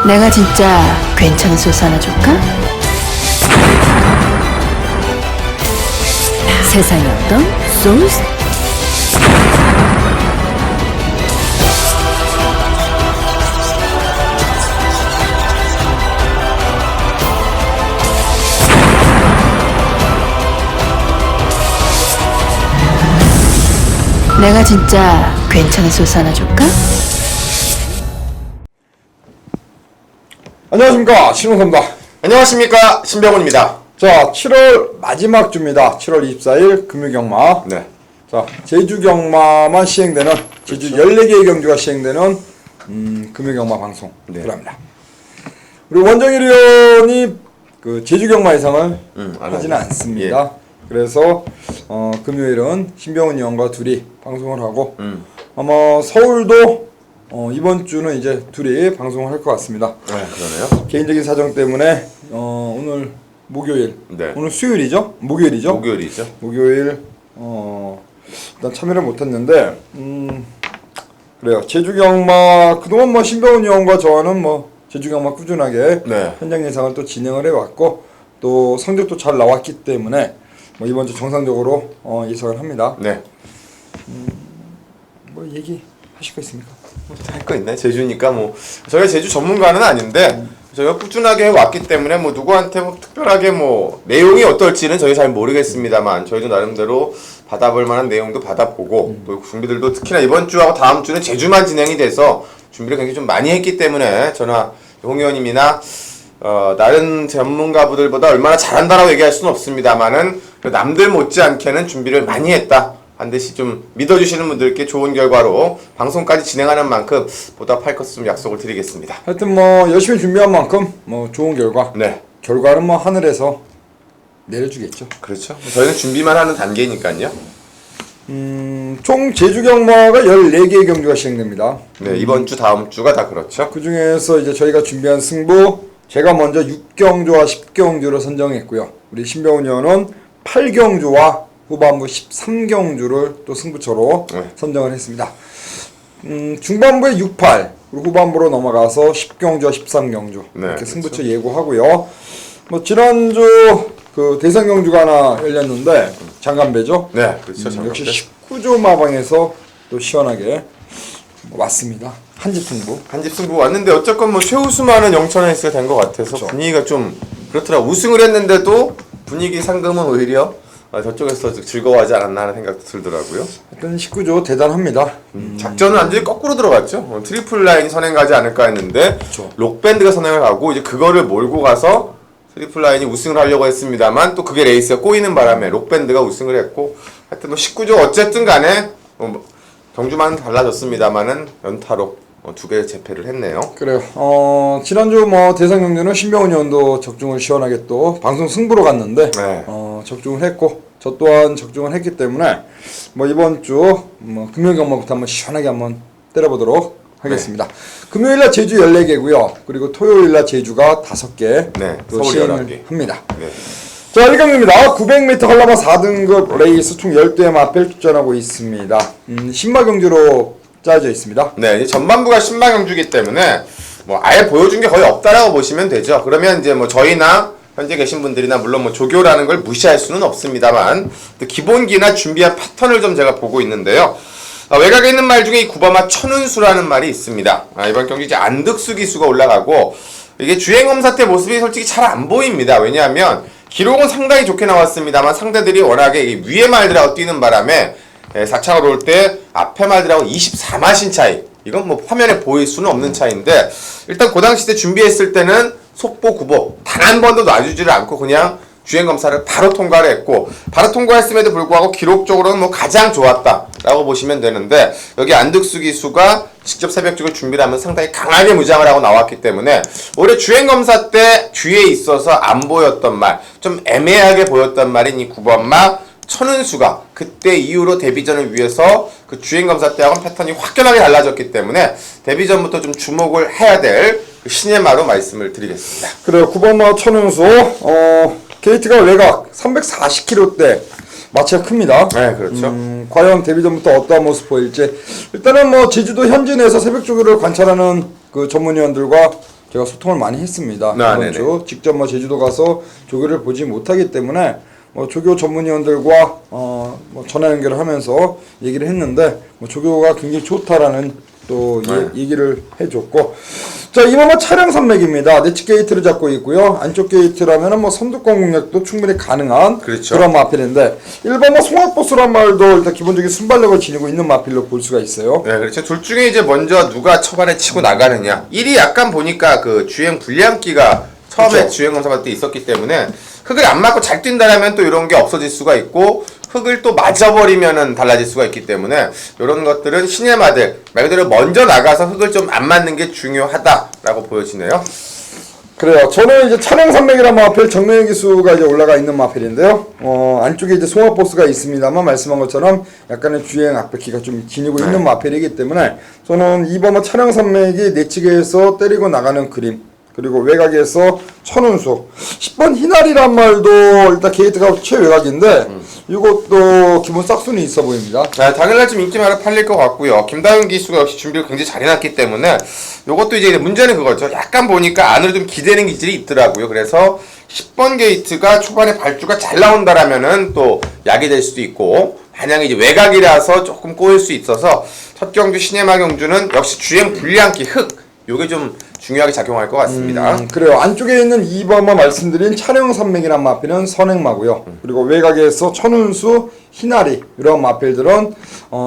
내가 진짜 괜찮은 소스 하나 줄까? 세상에 어떤 소스? 내가 진짜 괜찮은 소스 하나 줄까? 안녕하십니까, 신홍섭입니다. 안녕하십니까, 신병훈입니다. 자, 7월 마지막 주입니다. 7월 24일 금요경마. 네. 자, 제주경마만 시행되는, 제주 14개의 경주가 시행되는 금요경마 방송 들어갑니다. 우리 원정일 의원이 그 제주경마 예상을 하지는 않습니다. 예. 그래서 금요일은 신병훈 의원과 둘이 방송을 하고 아마 서울도 이번 주는 이제 둘이 방송을 할 것 같습니다. 네, 그러네요. 개인적인 사정 때문에 오늘 목요일, 네. 오늘 수요일이죠? 목요일이죠? 목요일이죠. 목요일 일단 참여를 못했는데 그래요. 제주경마 그동안 뭐 신병훈 의원과 저는 뭐 제주경마 꾸준하게 네. 현장 예상을 또 진행을 해왔고 또 성적도 잘 나왔기 때문에 뭐 이번 주 정상적으로 예상을 합니다. 네. 뭐 얘기하실 거 있습니까? 할 거 있나요? 제주니까 뭐 저희가 제주 전문가는 아닌데 저희가 꾸준하게 해왔기 때문에 뭐 누구한테 뭐 특별하게 뭐 내용이 어떨지는 저희 잘 모르겠습니다만 저희도 나름대로 받아볼 만한 내용도 받아보고 또 준비들도 특히나 이번 주하고 다음 주는 제주만 진행이 돼서 준비를 굉장히 좀 많이 했기 때문에 저나 홍 의원님이나 다른 전문가분들보다 얼마나 잘한다라고 얘기할 수는 없습니다만은 남들 못지않게는 준비를 많이 했다. 반드시 좀 믿어주시는 분들께 좋은 결과로 방송까지 진행하는 만큼 보답할 것을 좀 약속을 드리겠습니다. 하여튼 뭐 열심히 준비한 만큼 뭐 좋은 결과. 네. 결과는 뭐 하늘에서 내려주겠죠. 그렇죠. 저희는 준비만 하는 단계니까요. 총 제주경마가 14개의 경주가 시행됩니다. 네, 이번 주 다음 주가 다 그렇죠. 그 중에서 이제 저희가 준비한 승부 제가 먼저 6경주와 10경주를 선정했고요. 우리 신병훈 의원은 8경주와 후반부 13경주를 또 승부처로 선정을 했습니다. 중반부에 6, 8 그리고 후반부로 넘어가서 10경주와 13경주 네, 이렇게 그렇죠. 승부처 예고하고요. 뭐 지난주 그 대선경주가 하나 열렸는데 장간배죠. 네, 그렇죠. 역시 19조 마방에서 또 시원하게 왔습니다. 한집 승부. 한집 승부 왔는데 어쨌건 뭐 최우수만은 영천에이스가 된 것 같아서 그렇죠. 분위기가 좀 그렇더라. 우승을 했는데도 분위기 상금은 오히려 저쪽에서 즐거워하지 않았나 하는 생각도 들더라고요. 일단 19조 대단합니다. 작전은 완전히 거꾸로 들어갔죠. 트리플 라인이 선행 가지 않을까 했는데 그렇죠. 록밴드가 선행을 가고 이제 그거를 몰고 가서 트리플 라인이 우승을 하려고 했습니다만 또 그게 레이스가 꼬이는 바람에 록밴드가 우승을 했고 하여튼 뭐 19조 어쨌든 간에 경주만 달라졌습니다만은 연타로 두 개 재패를 했네요. 그래요. 지난주 뭐 대상 경주는 신병훈 의원도 적중을 시원하게 또 방송 승부로 갔는데 네. 적중을 했고 저 또한 적중을 했기 때문에 뭐 이번 주 뭐 금요일 경마부터 한번 시원하게 한번 때려보도록 하겠습니다. 금요일날 제주 14개고요. 그리고 토요일날 제주가 5개 네, 또 서울 시행을 11개. 합니다. 네. 자, 1경기입니다. 900m 한라마 4등급 레이스 총 10대 마필 출전하고 있습니다. 신마 경주로 짜져 있습니다. 네, 이제 전반부가 신마 경주기 때문에 뭐 아예 보여준 게 거의 없다라고 보시면 되죠. 그러면 이제 뭐 저희나 현재 계신 분들이나 물론 뭐 조교라는 걸 무시할 수는 없습니다만 기본기나 준비한 패턴을 좀 제가 보고 있는데요. 외곽에 있는 말 중에 이 구바마 천운수라는 말이 있습니다. 이번 경기 이제 안득수 기수가 올라가고 이게 주행검사 때 모습이 솔직히 잘 안 보입니다. 왜냐하면 기록은 상당히 좋게 나왔습니다만 상대들이 워낙에 위에 말들하고 뛰는 바람에 4차로 올 때 앞에 말들하고 24마신 차이. 이건 뭐 화면에 보일 수는 없는 차이인데 일단 그 당시 때 준비했을 때는 속보 구보 단 한 번도 놔주지를 않고 그냥 주행검사를 바로 통과를 했고 바로 통과했음에도 불구하고 기록적으로는 뭐 가장 좋았다라고 보시면 되는데 여기 안득수 기수가 직접 새벽쪽을 준비를 하면 상당히 강하게 무장을 하고 나왔기 때문에 올해 주행검사 때 뒤에 있어서 안 보였던 말 좀 애매하게 보였던 말인 이 9번마 천은수가 그때 이후로 데뷔전을 위해서 그 주행검사 때하고는 패턴이 확연하게 달라졌기 때문에 데뷔전부터 좀 주목을 해야 될 그 신의 마로 말씀을 드리겠습니다. 그래요. 9번마 천은수 게이트가 외곽 340km대 마치가 큽니다. 네, 그렇죠. 과연 데뷔전부터 어떠한 모습 보일지 일단은 뭐 제주도 현지 내에서 새벽 조교를 관찰하는 그 전문위원들과 제가 소통을 많이 했습니다. 이번 네네. 주 직접 뭐 제주도 가서 조교를 보지 못하기 때문에 뭐 조교 전문위원들과 뭐 전화 연결을 하면서 얘기를 했는데 뭐 조교가 굉장히 좋다라는 또 얘기를 해줬고, 자 이번은 차량 산맥입니다. 내측 게이트를 잡고 있고요. 안쪽 게이트라면은 뭐 선두권 공략도 충분히 가능한 그렇죠. 그런 마필인데, 일반 뭐 송악보스란 말도 일단 기본적인 순발력을 지니고 있는 마필로 볼 수가 있어요. 네, 그렇죠. 둘 중에 이제 먼저 누가 초반에 치고 나가느냐. 1이 약간 보니까 그 주행 불량기가 처음에 그렇죠. 주행 검사 때 있었기 때문에 흙을 안 맞고 잘 뛴다라면 또 이런 게 없어질 수가 있고, 흙을 또 맞아버리면은 달라질 수가 있기 때문에 이런 것들은 시네마들 말 그대로 먼저 나가서 흙을 좀 안 맞는 게 중요하다라고 보여지네요. 그래요. 저는 이제 차량 산맥이란 마필 정면 기수가 이제 올라가 있는 마필인데요. 안쪽에 이제 송악보스가 있습니다만 말씀한 것처럼 약간의 주행 앞바퀴가 좀 지니고 있는 마필이기 때문에 저는 이번 차량 산맥이 내측에서 때리고 나가는 그림, 그리고 외곽에서 천운수 10번 희날이란 말도 일단 게이트가 최외곽인데 이것도 기본 싹순이 있어 보입니다. 자, 당연히 좀 인기마로 팔릴 것 같고요. 김다윤 기수가 역시 준비를 굉장히 잘 해놨기 때문에 이것도 이제 문제는 그거죠. 약간 보니까 안으로 좀 기대는 기질이 있더라고요. 그래서 10번 게이트가 초반에 발주가 잘 나온다라면은 또 약이 될 수도 있고, 만약에 이제 외곽이라서 조금 꼬일 수 있어서 첫 경주 시네마 경주는 역시 주행 불량기 흙 요게 좀 중요하게 작용할 것 같습니다. 그래요. 안쪽에 있는 2번만 말씀드린 차량 산맥이란 마필은 선행마고요. 그리고 외곽에서 천운수, 희나리 이런 마필들은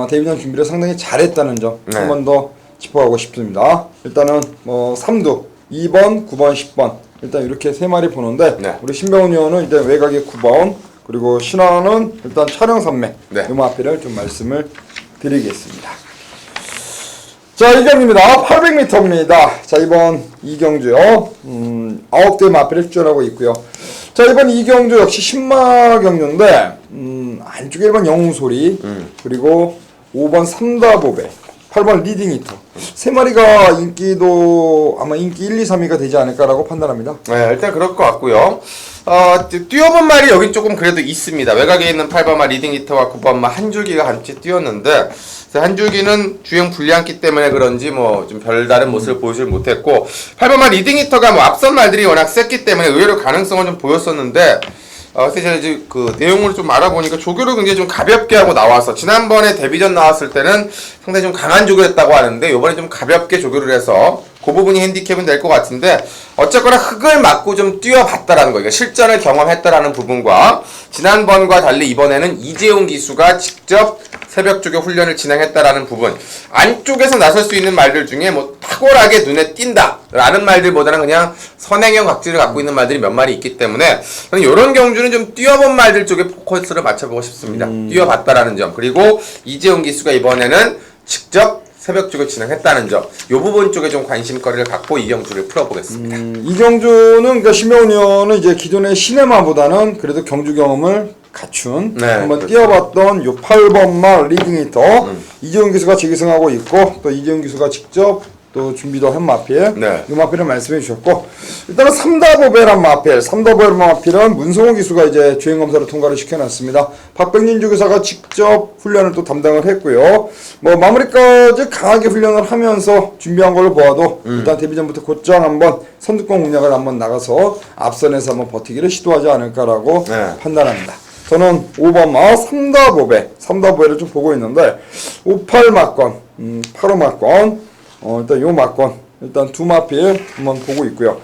데뷔전 준비를 상당히 잘했다는 점 한 번 더 짚어가고 싶습니다. 일단은 뭐 3두 2번, 9번, 10번 일단 이렇게 세 마리 보는데 우리 신병훈 의원은 일단 외곽에 9번, 그리고 신화는 일단 차량 산맥 이 마필을 좀 말씀을 드리겠습니다. 자, 이경입니다. 800m입니다. 자, 이번 이경주요. 9대 마필에 출전하고 있고요. 자, 이번 이경주 역시 신마 경주인데, 안쪽에 1번 영웅소리, 그리고 5번 삼다보배, 8번 리딩히터. 세 마리가 인기도 아마 인기 1, 2, 3위가 되지 않을까라고 판단합니다. 네, 일단 그럴 것 같고요. 뛰어본 말이 여긴 조금 그래도 있습니다. 외곽에 있는 8번마 리딩히터와 9번마 한줄기가 같이 뛰었는데, 한줄기는 주행 불량기 때문에 그런지 뭐 좀 별다른 모습을 보여주지 못했고, 8번마 리딩히터가 뭐 앞선 말들이 워낙 셌기 때문에 의외로 가능성은 좀 보였었는데, 그래서 제가 이제 그 내용을 좀 알아보니까 조교를 굉장히 좀 가볍게 하고 나와서, 지난번에 데뷔전 나왔을 때는 상당히 좀 강한 조교였다고 하는데 이번에 좀 가볍게 조교를 해서 그 부분이 핸디캡은 될 것 같은데, 어쨌거나 흙을 맞고 좀 뛰어봤다라는 거, 그러니까 실전을 경험했다라는 부분과 지난번과 달리 이번에는 이재용 기수가 직접 새벽 조교 훈련을 진행했다라는 부분, 안쪽에서 나설 수 있는 말들 중에 뭐 탁월하게 눈에 띈다 라는 말들보다는 그냥 선행형 각질을 갖고 있는 말들이 몇 마리 있기 때문에 저는 이런 경주는 좀 뛰어본 말들 쪽에 포커스를 맞춰보고 싶습니다. 뛰어봤다라는 점, 그리고 이재용 기수가 이번에는 직접 새벽 조교 진행했다는 점, 이 부분 쪽에 좀 관심거리를 갖고 이 경주를 풀어보겠습니다. 이 경주는 그러니까 신명훈 의원은 이제 기존의 시네마보다는 그래도 경주 경험을 갖춘 한번 그렇죠. 뛰어봤던 요 8번마 리딩히터 이재용 기수가 재기승하고 있고, 또 이재용 기수가 직접 또 준비도 한 마필, 이 마필을 말씀해 주셨고, 일단은 삼다보배란 마필, 삼다보배란 마필은 문성호 기수가 이제 주행검사를 통과를 시켜놨습니다. 박병진 주교사가 직접 훈련을 또 담당을 했고요. 뭐 마무리까지 강하게 훈련을 하면서 준비한 걸로 보아도 일단 데뷔전부터 곧장 한번 선두권 공략을 한번 나가서 앞선에서 한번 버티기를 시도하지 않을까라고 판단합니다. 저는 5번마 삼다보배를 좀 보고 있는데, 58마권, 85마권, 일단 요 마권, 일단 두 마필 한번 보고 있고요.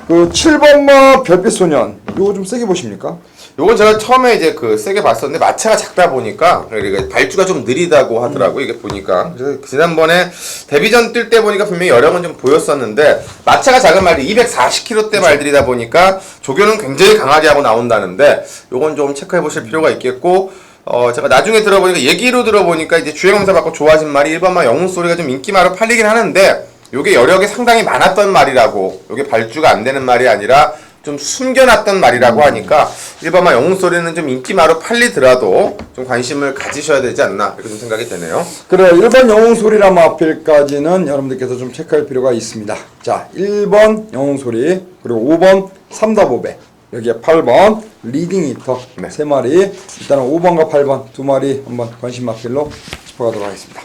그 7번마 별빛소년, 요거 좀 세게 보십니까? 요건 제가 처음에 이제 그 세게 봤었는데 마차가 작다 보니까 그러니까 발주가 좀 느리다고 하더라고 이게 보니까. 그래서 지난번에 데뷔전 뛸 때 보니까 분명히 여력은 좀 보였었는데, 마차가 작은 말들이 240kg대 말들이다 보니까 조교는 굉장히 강하게 하고 나온다는데 요건 좀 체크해 보실 필요가 있겠고, 제가 나중에 들어보니까 얘기로 들어보니까 이제 주행검사 받고 좋아진 말이 1번마 영웅소리가 좀 인기마로 팔리긴 하는데, 요게 여력이 상당히 많았던 말이라고, 요게 발주가 안 되는 말이 아니라 좀 숨겨놨던 말이라고 하니까 1번마 영웅소리는 좀 인기마로 팔리더라도 좀 관심을 가지셔야 되지 않나, 이렇게 좀 생각이 되네요. 그래요. 1번 영웅소리란 마필까지는 여러분들께서 좀 체크할 필요가 있습니다. 자, 1번 영웅소리, 그리고 5번 삼다보배, 여기에 8번 리딩히터 세 마리, 일단은 5번과 8번 두 마리 한번 관심 마필로 짚어가도록 하겠습니다.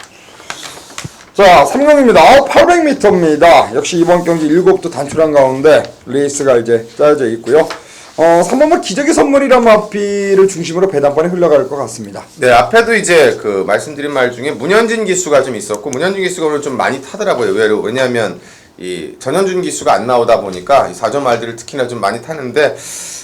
자, 3경기입니다. 800m입니다. 역시 이번 경기 7도 단출한 가운데 레이스가 이제 짜여져 있고요. 3번만 기적의 선물이란 마피를 중심으로 배당권이 흘러갈 것 같습니다. 네, 앞에도 이제 그 말씀드린 말 중에 문현진 기수가 좀 있었고, 문현진 기수가 오늘 좀 많이 타더라고요. 의외로. 왜냐하면 이 전현준 기수가 안 나오다 보니까 이 4점 말들을 특히나 좀 많이 타는데,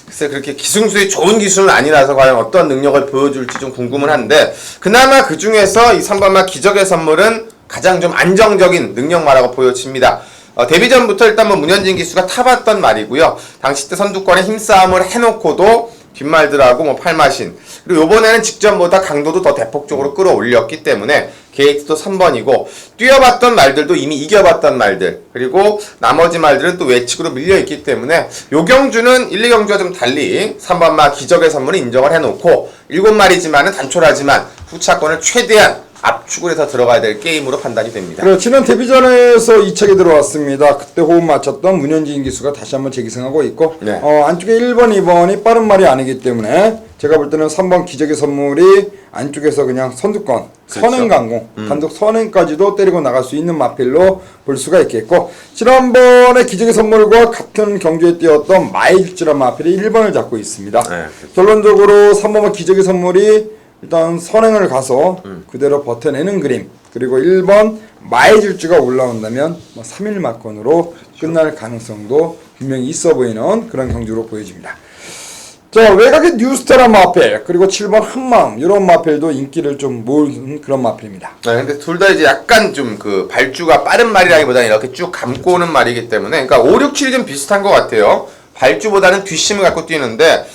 글쎄 그렇게 기승수의 좋은 기수는 아니라서 과연 어떤 능력을 보여줄지 좀 궁금은 한데, 그나마 그 중에서 이 3번만 기적의 선물은 가장 좀 안정적인 능력마라고 보여집니다. 데뷔 전부터 일단 뭐 문현진 기수가 타봤던 말이고요. 당시 때 선두권에 힘싸움을 해놓고도 뒷말들하고 뭐 팔마신, 그리고 요번에는 직전보다 강도도 더 대폭적으로 끌어올렸기 때문에 게이트도 3번이고, 뛰어봤던 말들도 이미 이겨봤던 말들, 그리고 나머지 말들은 또 외측으로 밀려있기 때문에 요 경주는 1, 2경주와 좀 달리 3번마 기적의 선물을 인정을 해놓고 7마리지만은 단촐하지만 후차권을 최대한 압축을 해서 들어가야 될 게임으로 판단이 됩니다. 그리고 지난 데뷔전에서 2차게 들어왔습니다. 그때 호흡 맞췄던 문현진 기수가 다시 한번 재기승하고 있고, 네. 안쪽에 1번, 2번이 빠른 말이 아니기 때문에 제가 볼 때는 3번 기적의 선물이 안쪽에서 그냥 선두권, 그렇죠. 선행강공, 단독 선행까지도 때리고 나갈 수 있는 마필로 볼 수가 있겠고, 지난번에 기적의 선물과 같은 경주에 뛰었던 마일즈란 마필이 1번을 잡고 있습니다. 네, 그렇죠. 결론적으로 3번은 기적의 선물이 일단 선행을 가서 그대로 버텨내는 그림, 그리고 1번 마이질주가 올라온다면 뭐 3일 막건으로 끝날 가능성도 분명히 있어 보이는 그런 경주로 보여집니다. 자, 외곽의 뉴스타란 마필, 그리고 7번 한마음, 이런 마필도 인기를 좀 모으는 그런 마필입니다. 네, 근데 둘 다 이제 약간 좀 그 발주가 빠른 말이라기보다는 이렇게 쭉 감고 오는 말이기 때문에, 그러니까 5, 6, 7이 좀 비슷한 것 같아요. 발주보다는 뒷심을 갖고 뛰는데,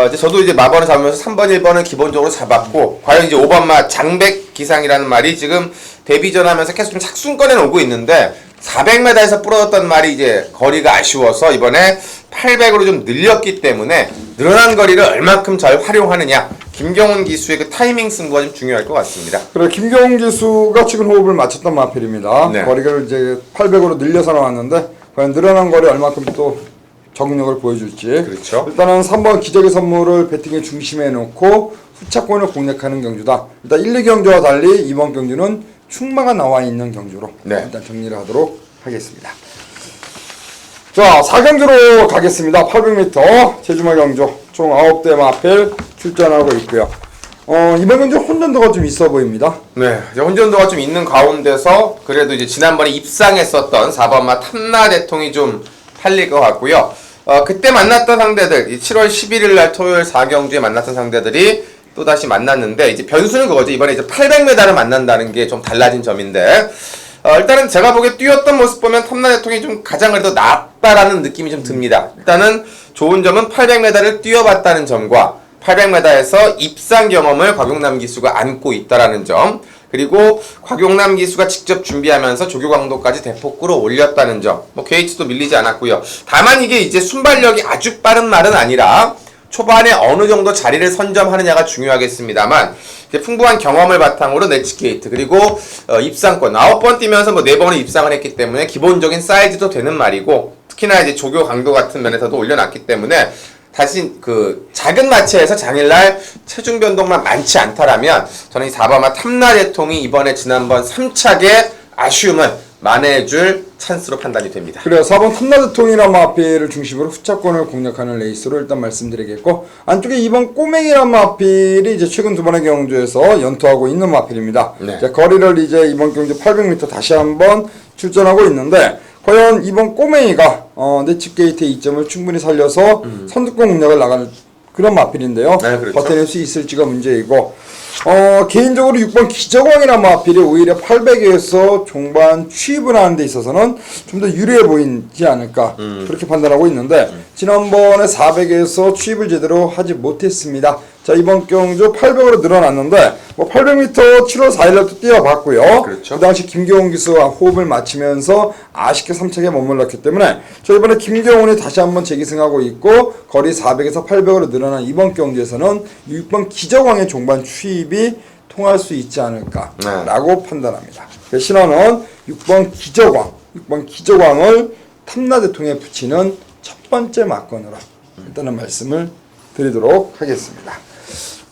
이제 저도 이제 마번을 잡으면서 3번, 1번을 기본적으로 잡았고, 과연 이제 5번마 장백 기상이라는 말이 지금 데뷔전 하면서 계속 좀 착순권에 오고 있는데, 400m에서 부러졌던 말이 이제 거리가 아쉬워서 이번에 800으로 좀 늘렸기 때문에 늘어난 거리를 얼만큼 잘 활용하느냐, 김경훈 기수의 그 타이밍 승부가 좀 중요할 것 같습니다. 그리고 김경훈 기수가 지금 호흡을 맞췄던 마필입니다. 네. 거리를 이제 800으로 늘려서 나왔는데, 과연 늘어난 거리 얼만큼 또 적응력을 보여줄지. 그렇죠. 일단은 3번 기적의 선물을 배팅의 중심에 놓고 후차권을 공략하는 경주다. 일단 1, 2경주와 달리 이번 경주는 충마가 나와 있는 경주로 네. 일단 정리를 하도록 하겠습니다. 자, 4경주로 가겠습니다. 800m 제주마 경주 총 9대 마필 출전하고 있고요. 이번 경주 혼전도가 좀 있어 보입니다. 네, 이제 혼전도가 좀 있는 가운데서 그래도 이제 지난번에 입상했었던 4번마 탐나 대통이 좀 팔릴 것 같고요. 그때 만났던 상대들, 7월 11일 날 토요일 4경주에 만났던 상대들이 또다시 만났는데, 이제 변수는 그거죠. 이번에 이제 800m를 만난다는 게 좀 달라진 점인데, 일단은 제가 보기에 뛰었던 모습 보면 탐나 대통이 좀 가장 그래도 낫다라는 느낌이 좀 듭니다. 일단은 좋은 점은 800m를 뛰어봤다는 점과 800m에서 입상 경험을 곽용남 기수가 안고 있다라는 점, 그리고 곽용남 기수가 직접 준비하면서 조교 강도까지 대폭 끌어올렸다는 점, 뭐 게이츠도 밀리지 않았고요. 다만 이게 이제 순발력이 아주 빠른 말은 아니라 초반에 어느 정도 자리를 선점하느냐가 중요하겠습니다만, 이제 풍부한 경험을 바탕으로 네치 게이트, 그리고 입상권 9번 뛰면서 뭐 4번을 입상을 했기 때문에 기본적인 사이즈도 되는 말이고, 특히나 이제 조교 강도 같은 면에서도 올려놨기 때문에 다시 그 작은 마체에서 당일날 체중 변동만 많지 않다라면 저는 이 4번마 탐나 대통이 이번에 지난번 3착의 아쉬움을 만회해줄 찬스로 판단이 됩니다. 그래요. 4번 탐나 대통이란 마필을 중심으로 후차권을 공략하는 레이스로 일단 말씀드리겠고, 안쪽에 2번 꼬맹이란 마필이 이제 최근 두 번의 경주에서 연투하고 있는 마필입니다. 네. 자, 거리를 이제 이번 경주 800m 다시 한번 출전하고 있는데, 과연 이번 꼬맹이가 네치 게이트의 이점을 충분히 살려서 선두권 공략을 나가는 그런 마필인데요. 네, 그렇죠. 버텨낼 수 있을지가 문제이고, 개인적으로 6번 기적왕이란 마필이 오히려 800에서 종반 취입을 하는 데 있어서는 좀 더 유리해 보이지 않을까, 그렇게 판단하고 있는데, 지난번에 400에서 취입을 제대로 하지 못했습니다. 자, 이번 경주 800으로 늘어났는데, 뭐 800m 7월 4일날도 뛰어봤고요. 그렇죠. 그 당시 김경훈 기수와 호흡을 맞추면서 아쉽게 3착에 머물렀기 때문에, 저 이번에 김경훈이 다시 한번 재기승하고 있고, 거리 400에서 800으로 늘어난 이번 경기에서는 6번 기적왕의 종반 취입이 통할 수 있지 않을까라고 판단합니다. 그 신원은 6번 기적왕을 탐나 대통에 붙이는 첫 번째 막건으로 일단은 말씀을 드리도록 하겠습니다.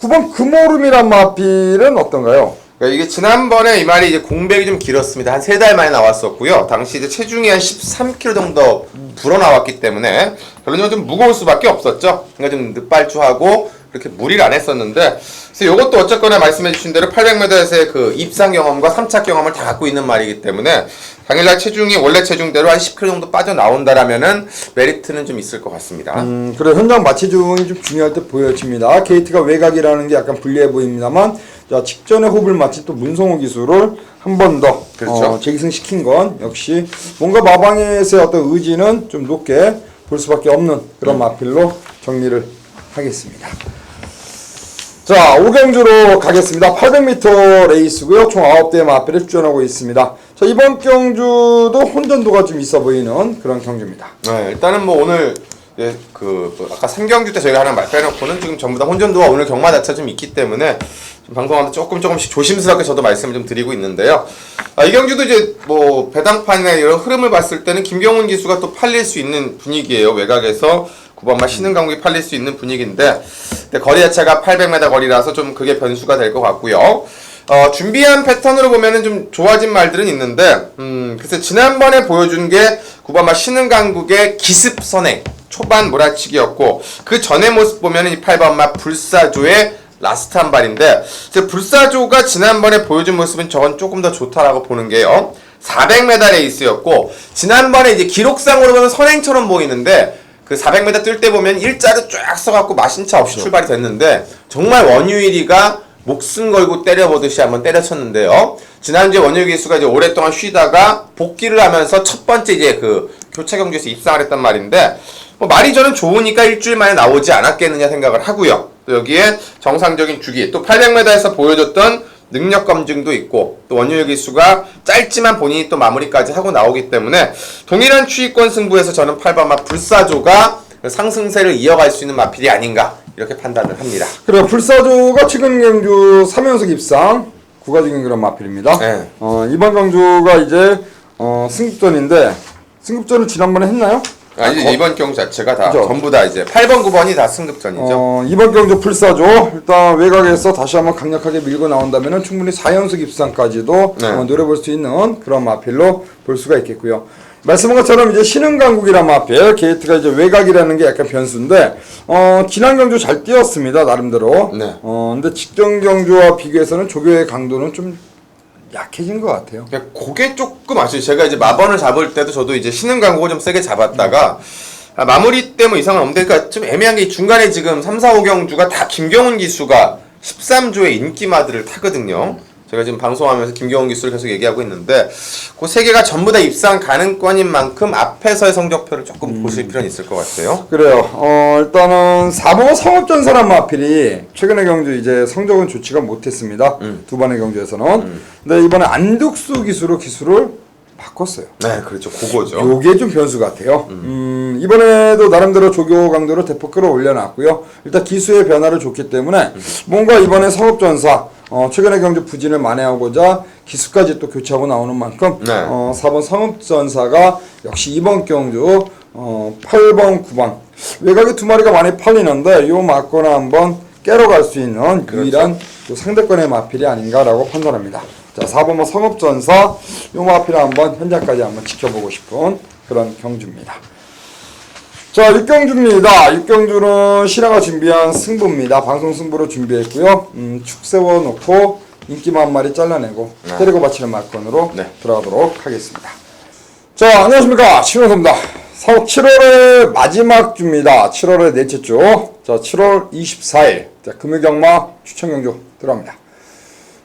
9번 금오름이란 마필은 어떤가요? 그러니까 이게 지난번에 이 말이 이제 공백이 좀 길었습니다. 한 3달 만에 나왔었고요. 당시 이제 체중이 한 13kg 정도 불어 나왔기 때문에 결론적으로 좀 무거울 수밖에 없었죠. 그러니까 좀 늦발주하고 그렇게 무리를 안 했었는데, 그래서 이것도 어쨌거나 말씀해주신 대로 800m에서의 그 입상 경험과 3차 경험을 다 갖고 있는 말이기 때문에 당일날 체중이 원래 체중대로 한 10kg 정도 빠져나온다라면은 메리트는 좀 있을 것 같습니다. 그래 현장 마체중이 좀 중요할 때 보여집니다. 게이트가 외곽이라는 게 약간 불리해 보입니다만, 자 직전에 호흡을 마친 또 문성호 기술을 한 번 더 그렇죠. 재기승시킨 건 역시 뭔가 마방에서의 어떤 의지는 좀 높게 볼 수밖에 없는 그런 마필로 정리를 하겠습니다. 자, 5경주로 가겠습니다. 800m 레이스고요. 총 9대의 마필에 출전하고 있습니다. 자, 이번 경주도 혼전도가 좀 있어 보이는 그런 경주입니다. 네, 일단은 뭐 오늘 아까 3경주 때 저희가 하나 빼놓고는 지금 전부 다 혼전도와 오늘 경마 자체가 좀 있기 때문에 좀 방송하면서 조금씩 조심스럽게 저도 말씀을 좀 드리고 있는데요. 이 경주도 이제 뭐 배당판이나 이런 흐름을 봤을 때는 김경훈 기수가 또 팔릴 수 있는 분위기예요. 외곽에서 9번마 신흥 강국이 팔릴 수 있는 분위기인데, 거리 자체가 800m 거리라서 좀 그게 변수가 될 것 같고요. 준비한 패턴으로 보면은 좀 좋아진 말들은 있는데, 그래서 지난번에 보여준 게 9번마 신흥 강국의 기습 선행, 초반 몰아치기였고, 그 전의 모습 보면은 이 8번마 불사조의 라스트 한 발인데, 불사조가 지난번에 보여준 모습은 저건 조금 더 좋다라고 보는 게요. 400m 레이스였고, 지난번에 이제 기록상으로 보면 선행처럼 보이는데, 그 400m 뛸 때 보면 일자로 쫙 써갖고 마신차 없이 출발이 됐는데, 정말 원유일이가 목숨 걸고 때려보듯이 한번 때려쳤는데요. 지난주에 원유일 기수가 이제 오랫동안 쉬다가 복귀를 하면서 첫 번째 이제 그 교체 경주에서 입상을 했단 말인데, 뭐 말이 저는 좋으니까 일주일 만에 나오지 않았겠느냐 생각을 하고요. 또 여기에 정상적인 주기, 또 800m에서 보여줬던 능력 검증도 있고, 또 원유일 기수가 짧지만 본인이 또 마무리까지 하고 나오기 때문에 동일한 추위권 승부에서 저는 8번마 불사조가 상승세를 이어갈 수 있는 마필이 아닌가 이렇게 판단을 합니다. 그래요. 불사조가 최근 경주 3연속 입상 9가지 경기란 마필입니다. 네. 이번 경주가 이제 승급전인데, 승급전을 지난번에 했나요? 아니 이번 경주 자체가 다 그죠? 전부 다 이제 8번 9번이 다 승급전이죠. 이번 경주 불사조 일단 외곽에서 다시 한번 강력하게 밀고 나온다면 충분히 4연속 입상까지도 네. 노려볼 수 있는 그런 마필로 볼 수가 있겠고요. 말씀한 것처럼 이제 신흥강국이란 마필, 게이트가 이제 외곽이라는 게 약간 변수인데, 지난 경주 잘 뛰었습니다, 나름대로. 네. 근데 직전 경주와 비교해서는 조교의 강도는 좀 약해진 것 같아요. 그냥 그게 조금 아쉬워요. 제가 이제 마번을 잡을 때도 저도 이제 신흥 강국을 좀 세게 잡았다가 마무리 때 뭐 이상은 없는데, 그러니까 좀 애매한 게 중간에 지금 3, 4, 5경주가 다 김경훈 기수가 13조의 인기마들을 타거든요. 제가 지금 방송하면서 김경훈 기수를 계속 얘기하고 있는데, 그 세 개가 전부 다 입상 가능권인 만큼 앞에서의 성적표를 조금 보실 필요는 있을 것 같아요. 그래요. 일단은 4번 성업전사란 마필이 최근의 경주 이제 성적은 좋지가 못했습니다. 두 번의 경주에서는. 근데 이번에 안득수 기수를 바꿨어요. 네, 그렇죠. 그거죠. 요게 좀 변수 같아요. 이번에도 나름대로 조교 강도를 대폭 끌어올려놨고요. 일단 기수의 변화를 줬기 때문에 뭔가 이번에 성업전사 최근의 경주 부진을 만회하고자 기수까지 또 교체하고 나오는 만큼 네. 4번 성업전사가 역시 이번 경주 8번 9번 외곽에 두 마리가 많이 팔리는데 요 맞거나 한번 깨러 갈 수 있는 유일한 또 상대권의 마필이 아닌가라고 판단합니다. 자, 4번 성업전사 요 마필을 한번 현장까지 한번 지켜보고 싶은 그런 경주입니다. 자, 6경주입니다. 6경주는 신하가 준비한 승부입니다. 방송 승부로 준비했고요. 축 세워놓고 인기만 한 마리 잘라내고 때리고 바치는 말건으로 들어가도록 하겠습니다. 자, 안녕하십니까. 신호섭입니다. 7월의 마지막 주입니다. 7월의 넷째 주. 자, 7월 24일. 자, 금요경마 추천경주 들어갑니다.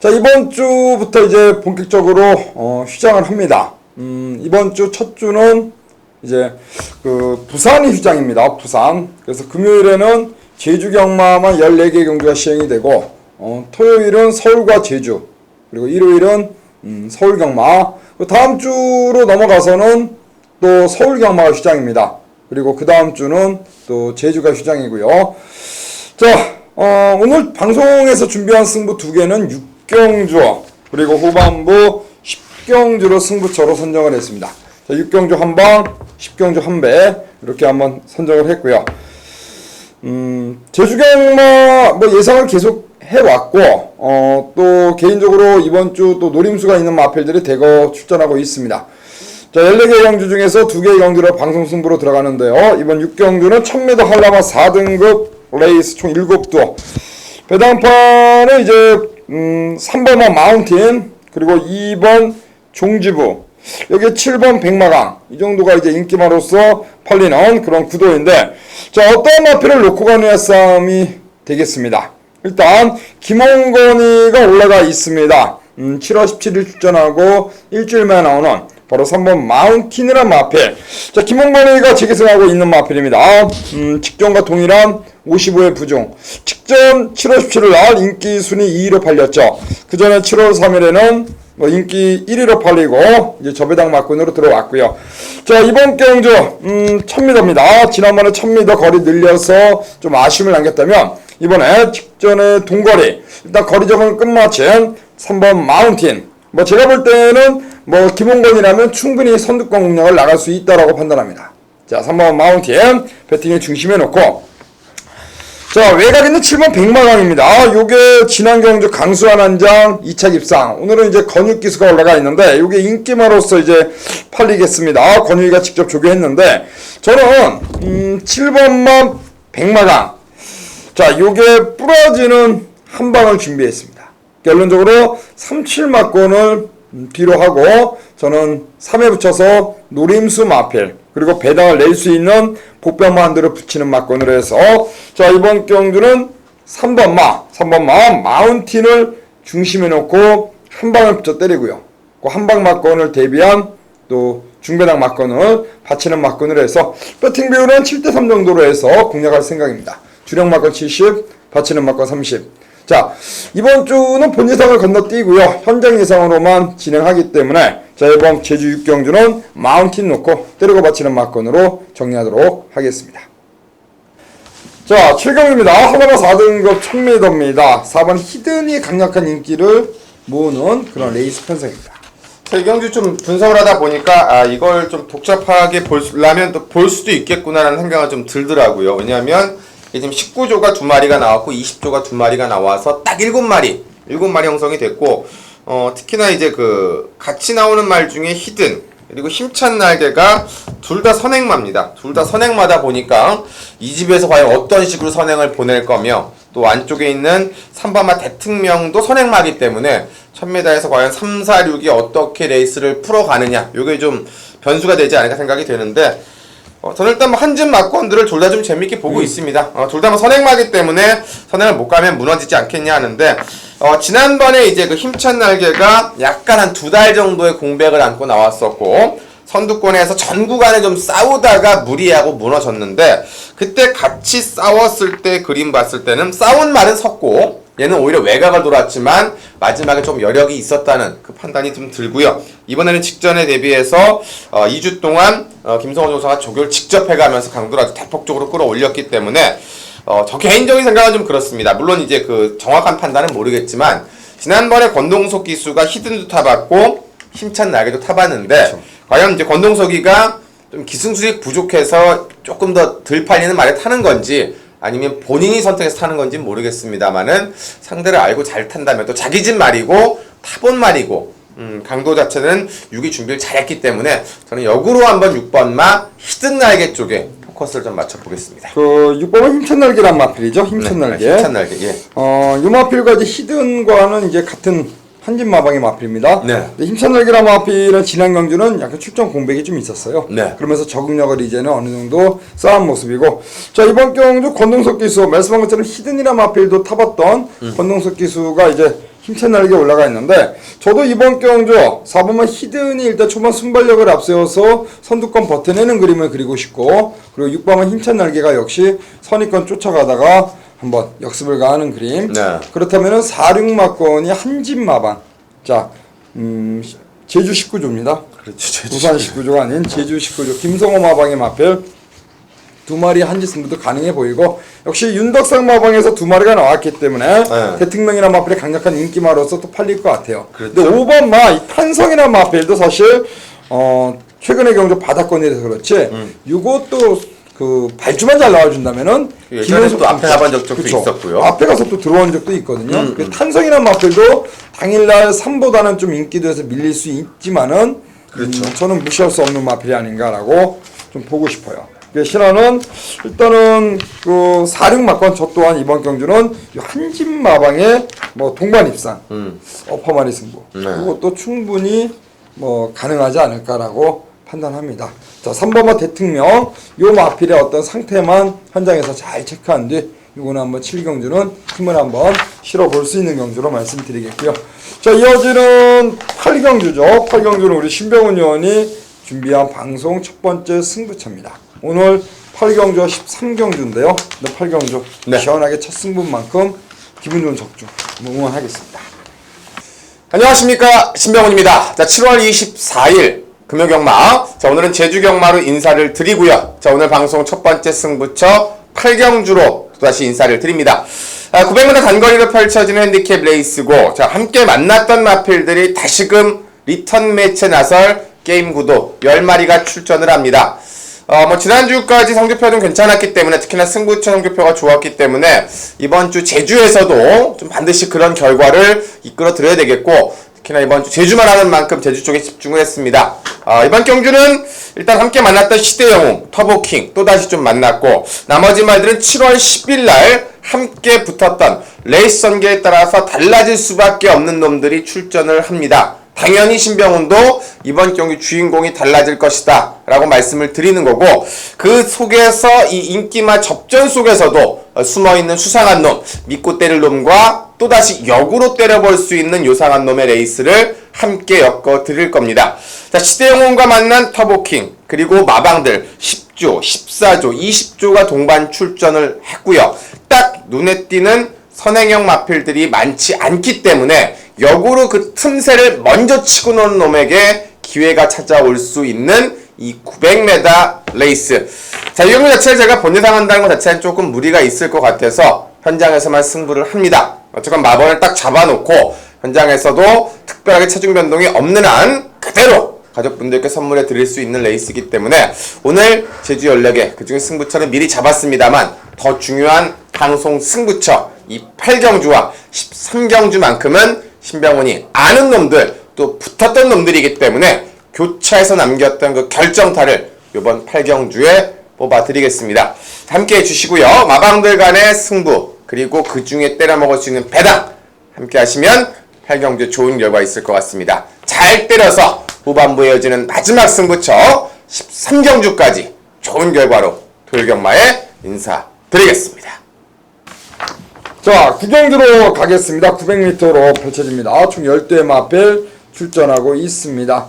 자, 이번 주부터 이제 본격적으로 휴장을 합니다. 이번 주 첫 주는 이제 그 부산이 휴장입니다. 부산. 그래서 금요일에는 제주 경마만 14개 경주가 시행이 되고, 토요일은 서울과 제주, 그리고 일요일은 서울 경마. 다음 주로 넘어가서는 또 서울 경마가 휴장입니다. 그리고 그 다음 주는 또 제주가 휴장이고요. 자, 오늘 방송에서 준비한 승부 2개는 6경주 그리고 후반부 10경주로 승부처로 선정을 했습니다. 자, 6경주 한방, 10경주 한배 이렇게 한번 선정을 했고요. 제주경마 뭐 예상을 계속 해왔고 또 개인적으로 이번 주 또 노림수가 있는 마필들이 대거 출전하고 있습니다. 자, 14개 경주 중에서 2개의 경주로 방송 승부로 들어가는데요. 이번 6경주는 1000m 한라마 4등급 레이스 총 7두. 배당판은 이제 3번은 마운틴, 그리고 2번 종지부, 여기 7번 백마강, 이 정도가 이제 인기마로서 팔리는 그런 구도인데, 자, 어떤 마필을 놓고 가느냐 싸움이 되겠습니다. 일단 김홍건이가 올라가 있습니다. 7월 17일 출전하고 일주일 만에 나오는 바로 3번 마운틴이란 마필. 자, 김홍건이가 재계승하고 있는 마필입니다. 직전과 동일한 55회 부중. 직전 7월 17일 날 인기 순위 2위로 팔렸죠. 그 전에 7월 3일에는 뭐 인기 1위로 팔리고 이제 저배당 막군으로 들어왔고요. 자, 이번 경주 1000m입니다. 지난번에 1000m 거리 늘려서 좀 아쉬움을 남겼다면 이번에 직전에 동거리, 일단 거리 적응을 끝마친 3번 마운틴. 뭐 제가 볼 때는 뭐 김홍건이라면 충분히 선두권 공략을 나갈 수 있다라고 판단합니다. 자, 3번 마운틴 배팅에 중심에 놓고, 자, 외곽 있는 7번 백마강입니다. 요게 지난 경주 강수환 한장 2차 입상. 오늘은 이제 건육 기수가 올라가 있는데 요게 인기마로서 이제 팔리겠습니다. 건육이가 직접 조교했는데 저는 7번만 백마강. 자, 요게 부러지는 한 방을 준비했습니다. 결론적으로 37막권을 뒤로 하고 저는 3회 붙여서 노림수 마필, 그리고 배당을 낼 수 있는 복병만두를 붙이는 막권으로 해서, 자, 이번 경주는 3번마 마운틴을 중심에 놓고 한 방을 붙여 때리고요. 그 한 방 막권을 대비한 또 중배당 막권을 바치는 막권으로 해서 배팅 비율은 7대3 정도로 해서 공략할 생각입니다. 주력 막권 70, 바치는 막권 30. 자, 이번 주는 본 예상을 건너뛰고요. 현장 예상으로만 진행하기 때문에, 자, 이번 제주 6경주는 마운틴 놓고 때리고 바치는 막권으로 정리하도록 하겠습니다. 자, 7경주입니다. 하나마 4등급 1000m입니다. 4번 히든이 강력한 인기를 모으는 그런 레이스 편성입니다. 이 경주 좀 분석을 하다 보니까 이걸 좀 독자파하게 보려면 또 볼 수도 있겠구나라는 생각이 좀 들더라고요. 왜냐하면 지금 19조가 2마리가 나왔고 20조가 2마리가 나와서 딱 7마리 형성이 됐고, 특히나 이제 그 같이 나오는 말 중에 히든 그리고 힘찬 날개가 둘 다 선행마입니다. 둘 다 선행마다 보니까 이 집에서 과연 어떤 식으로 선행을 보낼 거며, 또 안쪽에 있는 3번마 대특명도 선행마이기 때문에 1000m에서 과연 3, 4, 6이 어떻게 레이스를 풀어가느냐, 요게 좀 변수가 되지 않을까 생각이 되는데, 저는 일단 한줌 막권들을 둘 다 좀 재밌게 보고 있습니다. 둘 다 선행마기 때문에 선행을 못 가면 무너지지 않겠냐 하는데, 지난번에 이제 그 힘찬 날개가 약간 한 2달 정도의 공백을 안고 나왔었고, 선두권에서 전 구간에 좀 싸우다가 무리하고 무너졌는데, 그때 같이 싸웠을 때 그림 봤을 때는 싸운 말은 섰고, 얘는 오히려 외곽을 돌았지만 마지막에 좀 여력이 있었다는 그 판단이 좀 들고요. 이번에는 직전에 대비해서 2주 동안 김성호 조사가 조교를 직접 해가면서 강도를 아주 대폭적으로 끌어올렸기 때문에 저 개인적인 생각은 좀 그렇습니다. 물론 이제 그 정확한 판단은 모르겠지만, 지난번에 권동석 기수가 히든도 타봤고 힘찬 날개도 타봤는데, 그렇죠. 과연 이제 권동석이가 좀 기승술이 부족해서 조금 더 덜 팔리는 말에 타는 건지, 아니면 본인이 선택해서 타는 건지 모르겠습니다만은, 상대를 알고 잘 탄다면, 또 자기 집 말이고 타본 말이고 강도 자체는 6위 준비를 잘했기 때문에 저는 역으로 한번 6번마 히든 날개 쪽에 포커스를 좀 맞춰보겠습니다. 그 6번은 힘찬 날개란 마필이죠. 힘찬 날개. 힘찬 날개. 예. 이 마필과 이제 히든과는 이제 같은 한진 마방의 마필입니다. 네. 힘찬 날개란 마필은 지난 경주는 약간 출전 공백이 좀 있었어요. 네. 그러면서 적응력을 이제는 어느 정도 쌓은 모습이고, 자, 이번 경주 권동석 기수, 말씀한 것처럼 히든이란 마필도 타봤던 권동석 기수가 이제 힘찬 날개 올라가 있는데, 저도 이번 경주 4번만 히든이 일단 초반 순발력을 앞세워서 선두권 버텨내는 그림을 그리고 싶고, 그리고 6번만 힘찬 날개가 역시 선의권 쫓아가다가 한번 역습을 가하는 그림. 네. 그렇다면은 4,6마권이 한진 마방. 자, 제주 19조입니다. 그렇죠. 부산 19조가 아닌 제주 19조 김성호 마방의 마필 2마리 한지 승부도 가능해 보이고, 역시 윤덕상 마방에서 2마리가 나왔기 때문에 네. 대특명이라는 마필이 강력한 인기마로서 또 팔릴 것 같아요. 그렇죠. 근데 5번마 이 탄성이라는 마필도 사실 최근의 경주 바닥권이라서 그렇지, 이것도 그 발주만 잘 나와준다면은 예전에 또 앞에 나간 적도 있었고요. 앞에 가서 또 들어온 적도 있거든요. 그 탄성이라는 마필도 당일날 3보다는 좀 인기도에서 밀릴 수 있지만은 그렇죠. 저는 무시할 수 없는 마필이 아닌가라고 좀 보고 싶어요. 신화는 일단은 그 46 막건 저 또한 이번 경주는 한집 마방에 뭐 동반 입상, 어퍼마리 승부 그것도 충분히 뭐 가능하지 않을까라고 판단합니다. 자, 3번마 대특명 요 마필의 어떤 상태만 현장에서 잘 체크한 뒤 이거는 한번 7경주는 힘을 한번 실어볼 수 있는 경주로 말씀드리겠고요. 자, 이어지는 8경주죠. 8경주는 우리 신병훈 의원이 준비한 방송 첫 번째 승부처입니다. 오늘 8경주와 13경주인데요. 8경주 시원하게 첫 승부만큼 기분 좋은 적중 응원하겠습니다. 안녕하십니까, 신병훈입니다. 자, 7월 24일 금요경마. 자, 오늘은 제주경마로 인사를 드리고요. 자, 오늘 방송 첫 번째 승부처 8경주로 또다시 인사를 드립니다. 900m 단거리로 펼쳐지는 핸디캡 레이스고, 자, 함께 만났던 마필들이 다시금 리턴 매치에 나설 게임 구도 10마리가 출전을 합니다. 지난주까지 성적표 좀 괜찮았기 때문에, 특히나 승부처 성적표가 좋았기 때문에, 이번 주 제주에서도 좀 반드시 그런 결과를 이끌어 드려야 되겠고, 특히나 이번 주 제주만 하는 만큼 제주 쪽에 집중을 했습니다. 이번 경주는 일단 함께 만났던 시대영웅, 터보킹 또다시 좀 만났고, 나머지 말들은 7월 10일 날 함께 붙었던 레이스 전개에 따라서 달라질 수밖에 없는 놈들이 출전을 합니다. 당연히 신병훈도 이번 경기 주인공이 달라질 것이다 라고 말씀을 드리는 거고, 그 속에서 이 인기마 접전 속에서도 숨어있는 수상한 놈, 믿고 때릴 놈과 또다시 역으로 때려볼 수 있는 요상한 놈의 레이스를 함께 엮어 드릴 겁니다. 자, 시대영웅과 만난 터보킹, 그리고 마방들 10조, 14조, 20조가 동반 출전을 했고요. 딱 눈에 띄는 선행형 마필들이 많지 않기 때문에 역으로 그 틈새를 먼저 치고 노는 놈에게 기회가 찾아올 수 있는 이 900m 레이스. 자, 이 경기 자체를 제가 본예상한다는 것 자체는 조금 무리가 있을 것 같아서 현장에서만 승부를 합니다. 어쨌건 마번을 딱 잡아놓고 현장에서도 특별하게 체중 변동이 없는 한 그대로 가족분들께 선물해 드릴 수 있는 레이스이기 때문에 오늘 제주 연력에 그중에 승부처는 미리 잡았습니다만 더 중요한 방송 승부처 이 8경주와 13경주만큼은 신병훈이 아는 놈들 또 붙었던 놈들이기 때문에 교차에서 남겼던 그 결정타를 이번 8경주에 뽑아드리겠습니다. 함께 해주시고요. 마방들 간의 승부 그리고 그 중에 때려먹을 수 있는 배당 함께 하시면 8경주 좋은 결과 있을 것 같습니다. 잘 때려서 후반부에 이어지는 마지막 승부처 13경주까지 좋은 결과로 돌경마에 인사드리겠습니다. 자, 9경주로 가겠습니다. 900m로 펼쳐집니다. 총 10대의 마필 출전하고 있습니다.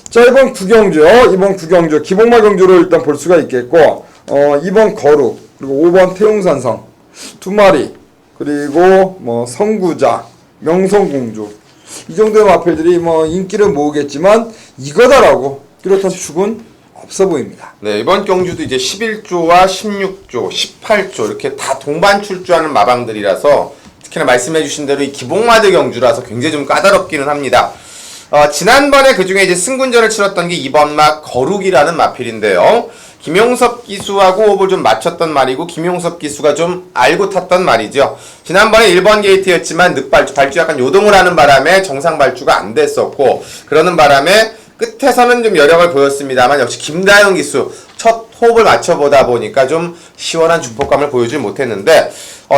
자, 이번 9경주요. 이번 9경주 기복마 경주를 일단 볼 수가 있겠고, 2번 거룩, 그리고 5번 태용산성, 2마리, 그리고 뭐 성구자, 명성공주. 이 정도의 마필들이 뭐 인기를 모으겠지만 이거다라고 뚜렷한 축은 없어 보입니다. 네, 이번 경주도 이제 11조와 16조, 18조 이렇게 다 동반 출주하는 마방들이라서 특히나 말씀해주신 대로 이 기복마드 경주라서 굉장히 좀 까다롭기는 합니다. 지난번에 그 중에 이제 승군전을 치렀던 게 2번마 거룩이라는 마필인데요. 김용섭 기수하고 호흡을 좀 맞췄던 말이고 김용섭 기수가 좀 알고 탔던 말이죠. 지난번에 1번 게이트였지만 늑발주, 발주 약간 요동을 하는 바람에 정상 발주가 안 됐었고 그러는 바람에 끝에서는 좀 여력을 보였습니다만 역시 김다영 기수 첫 호흡을 맞춰보다 보니까 좀 시원한 중폭감을 보여주지 못했는데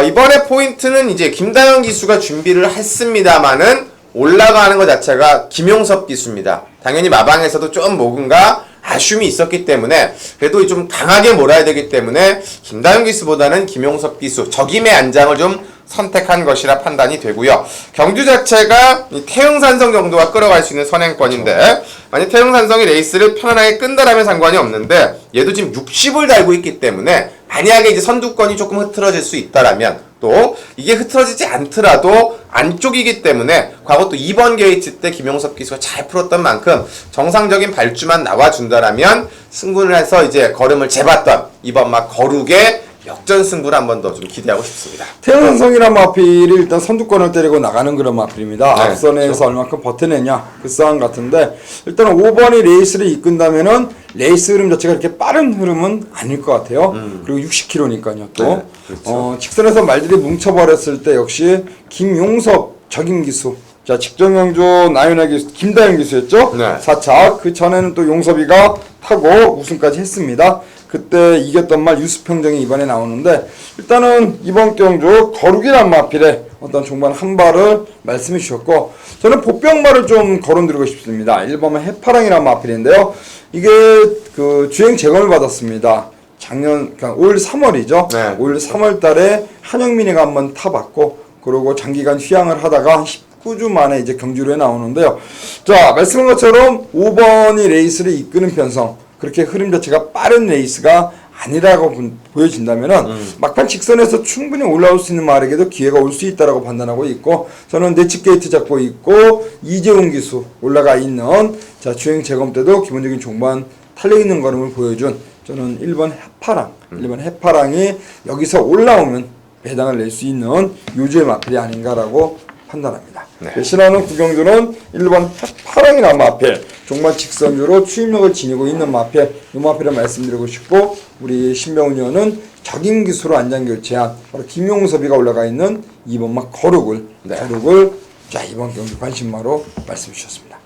이번에 포인트는 이제 김다영 기수가 준비를 했습니다만은 올라가는 것 자체가 김용섭 기수입니다. 당연히 마방에서도 좀 뭔가 아쉬움이 있었기 때문에 그래도 좀 강하게 몰아야 되기 때문에 김다영 기수보다는 김용섭 기수 적임의 안장을 좀 선택한 것이라 판단이 되고요. 경주 자체가 태흥산성 정도가 끌어갈 수 있는 선행권인데 만약 태흥산성이 레이스를 편안하게 끈다라면 상관이 없는데 얘도 지금 60을 달고 있기 때문에 만약에 이제 선두권이 조금 흐트러질 수 있다라면 또 이게 흐트러지지 않더라도 안쪽이기 때문에 과거 또 2번 게이트 때 김용섭 기수가 잘 풀었던 만큼 정상적인 발주만 나와준다라면 승군을 해서 이제 걸음을 재봤던 2번 막 거룩의 역전 승부를 한 번 더 좀 기대하고 싶습니다. 태연성이란 마필이 일단 선두권을 때리고 나가는 그런 마필입니다. 네, 앞선에서 그렇죠. 얼마큼 버텨내냐 그 싸움 같은데 일단 5번이 레이스를 이끈다면은 레이스 흐름 자체가 이렇게 빠른 흐름은 아닐 것 같아요. 그리고 60km니까요 또 네, 그렇죠. 직선에서 말들이 뭉쳐버렸을 때 역시 김용섭 적임기수 자 직전경주 나윤의 기수 김다현 기수였죠. 네. 4차 그 전에는 또 용섭이가 타고 우승까지 했습니다. 그때 이겼던 말 유수평정이 이번에 나오는데 일단은 이번 경주 거룩이란 마필에 어떤 종반 한 발을 말씀해 주셨고 저는 복병말을 좀 거론드리고 싶습니다. 1번은 해파랑이란 마필인데요. 이게 그 주행 재검을 받았습니다. 작년 그러니까 올 3월이죠. 네. 올 3월 달에 한영민이가 한번 타봤고 그리고 장기간 휴양을 하다가 19주 만에 이제 경주로에 나오는데요. 자, 말씀한 것처럼 5번이 레이스를 이끄는 편성 그렇게 흐름 자체가 빠른 레이스가 아니라고 보여진다면은 막판 직선에서 충분히 올라올 수 있는 말에게도 기회가 올 수 있다라고 판단하고 있고 저는 내측 게이트 잡고 있고 이재훈 기수 올라가 있는 자 주행 재검 때도 기본적인 종반 탄력 있는 걸음을 보여준 저는 1번 해파랑 1번 해파랑이 여기서 올라오면 배당을 낼 수 있는 요주의 마필이 아닌가라고 판단합니다. 네. 신하는 구경주는 1번 해파랑이라는 마필 종반 직선주로 추임력을 지니고 있는 마필 이 마필을 말씀드리고 싶고 우리 신병훈 의원은 적임기수로 안장 교체한 바로 김용섭이가 올라가 있는 2번 막 거룩을 자 이번 경주 관심마로 말씀해 주셨습니다.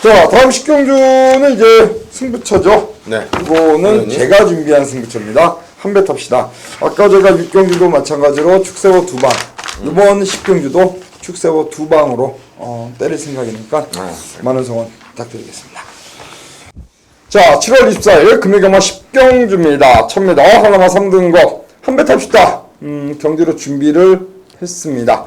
자 다음 10경주는 이제 승부처죠. 네. 이거는 의원님. 제가 준비한 승부처입니다. 한 배 탑시다. 아까 제가 6경주도 마찬가지로 축세보 2방 이번 10경주도 축세보 2방으로 때릴 생각이니까 많은 성원 부탁드리겠습니다. 자 7월 24일 금요일경마 10경주입니다. 1000m 하나마 3등급 한 배 탑시다. 경주로 준비를 했습니다.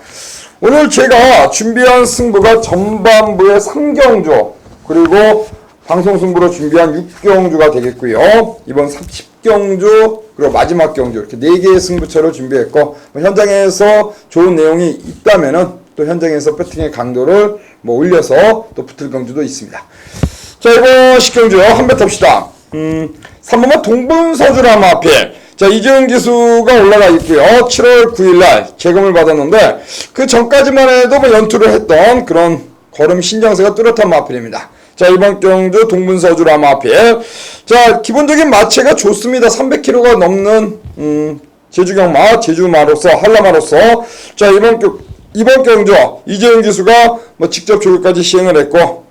오늘 제가 준비한 승부가 전반부의 3경주 그리고 방송 승부로 준비한 6경주가 되겠고요. 이번 10경주 그리고 마지막 경주 이렇게 4개의 승부처를 준비했고 현장에서 좋은 내용이 있다면은 또 현장에서 배팅의 강도를 올려서 또 붙을 경주도 있습니다. 자 이번 10경주요 한 배 탑시다. 3번은 동분서주라 마필 자 이재훈 기수가 올라가 있고요. 7월 9일날 재검을 받았는데 그 전까지만 해도 연투를 했던 그런 걸음 신장세가 뚜렷한 마필입니다. 자 이번 경주 동분서주라 마필 자 기본적인 마체가 좋습니다. 300kg가 넘는 제주경마 제주마로서 한라마로서 자 이번 경주 이재훈 기수가 직접 조율까지 시행을 했고